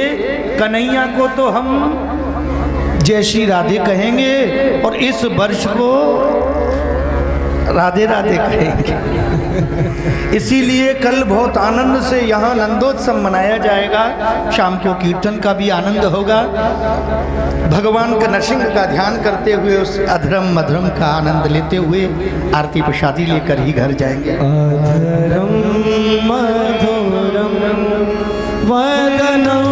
कन्हैया को तो हम जय श्री राधे कहेंगे और इस वर्ष को राधे राधे कहेंगे। इसीलिए कल बहुत आनंद से यहाँ नंदोत्सव मनाया जाएगा। शाम को कीर्तन का भी आनंद होगा। भगवान का नृसिंह का ध्यान करते हुए उस अधरम मधुरम का आनंद लेते हुए आरती प्रसादी लेकर ही घर जाएंगे। अधरम मधुरम वदनं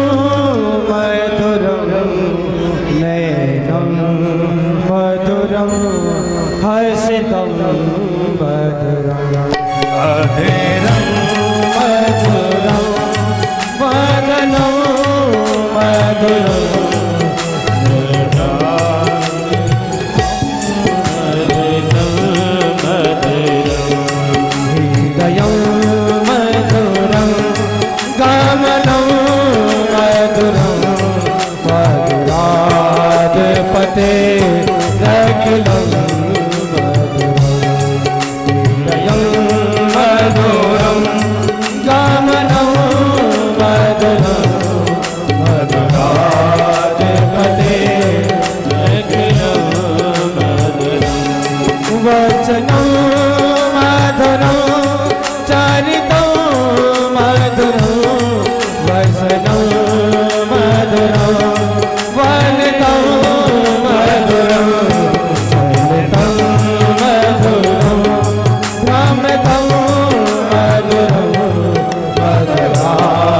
मधुरम नयनं मधुरम हसितं मधुरम। अधरम मधुरम वदनं मधुरम वचनं मधुरं चरितं मधुरं वचनं मधुरं वदनं मधुरं चरितं मधुरं भ्रमतं मधुरं मधुराधिपते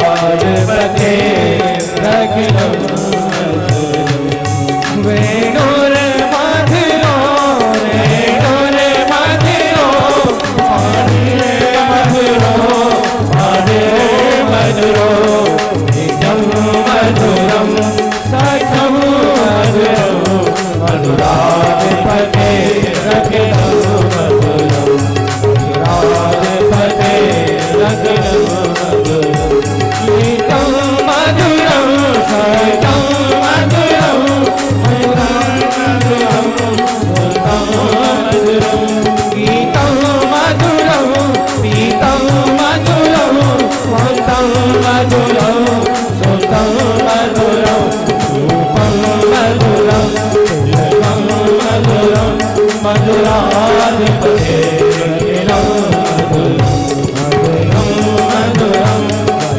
रखिलं वेणुर्मधुरो वेणुर्मधुरो मधुरो मधुरो निजं मधुरं सखं मधुरं मधुराधिपते रखिलं मधुरं मधुराधिपते रखिलं मधुरं गीतं मधुरं सखं मधुरं गीतं मधुरं पीतं मधुरं वन्तं मधुरं सुतं मधुरं रूपं मधुरं तिलकं मधुरं मधुराधिपते रखिलं मधुरं मधुरं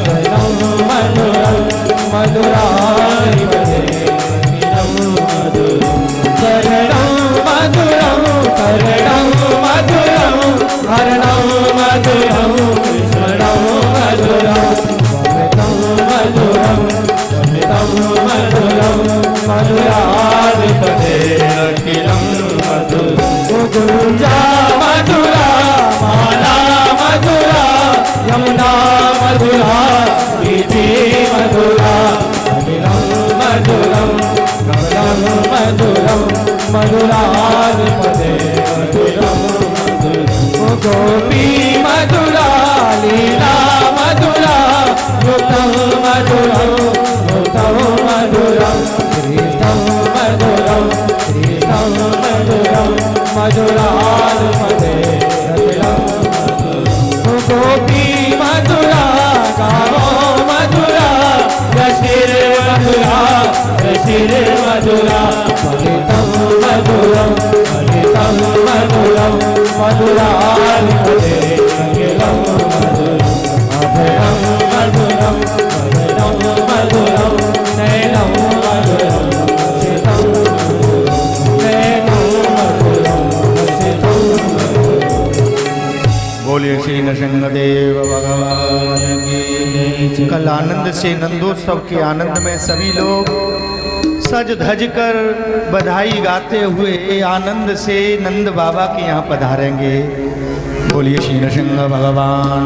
मधुरं मधुरं मधुराधिपते रखिलं मधुरं करणं मधुरं करणं मधुरं हरणं मधुरं स्मरणं मधुरं अमृतं मधुरं अमृतं मधुरं मधुराधिपते रखिलं मधुरं गुंजा मधुरा माला मधुरा यमुना मधुरा वीथि मधुरा अनिलं मधुरं कमलं मधुरं मधुराधिपते मधुरं गोपी मधुरा लीला मधुरा युक्तं मधुरं युक्तं मधुरं कृष्णं मधुरं कृष्णं मधुरं मधुराधिपते रखिलं गोपी मधुरा गावो मधुरा रसिर मधुरा रसिर मधुरा फलितं मधुरं फलितं मधुरं मधुराधिपते रखिलं मधुरं अभयं मधुरं भजनं मधुरं नयनं मधुरं हसितं नयनं मधुरं हसितं बोलिए श्री नृसिंहदेव भगवान की। कल आनंद से नंदोत्सव के आनंद में सभी लोग सज धज कर बधाई गाते हुए आनंद से नंद बाबा के यहाँ पधारेंगे। बोलिए श्री नृसिंह भगवान।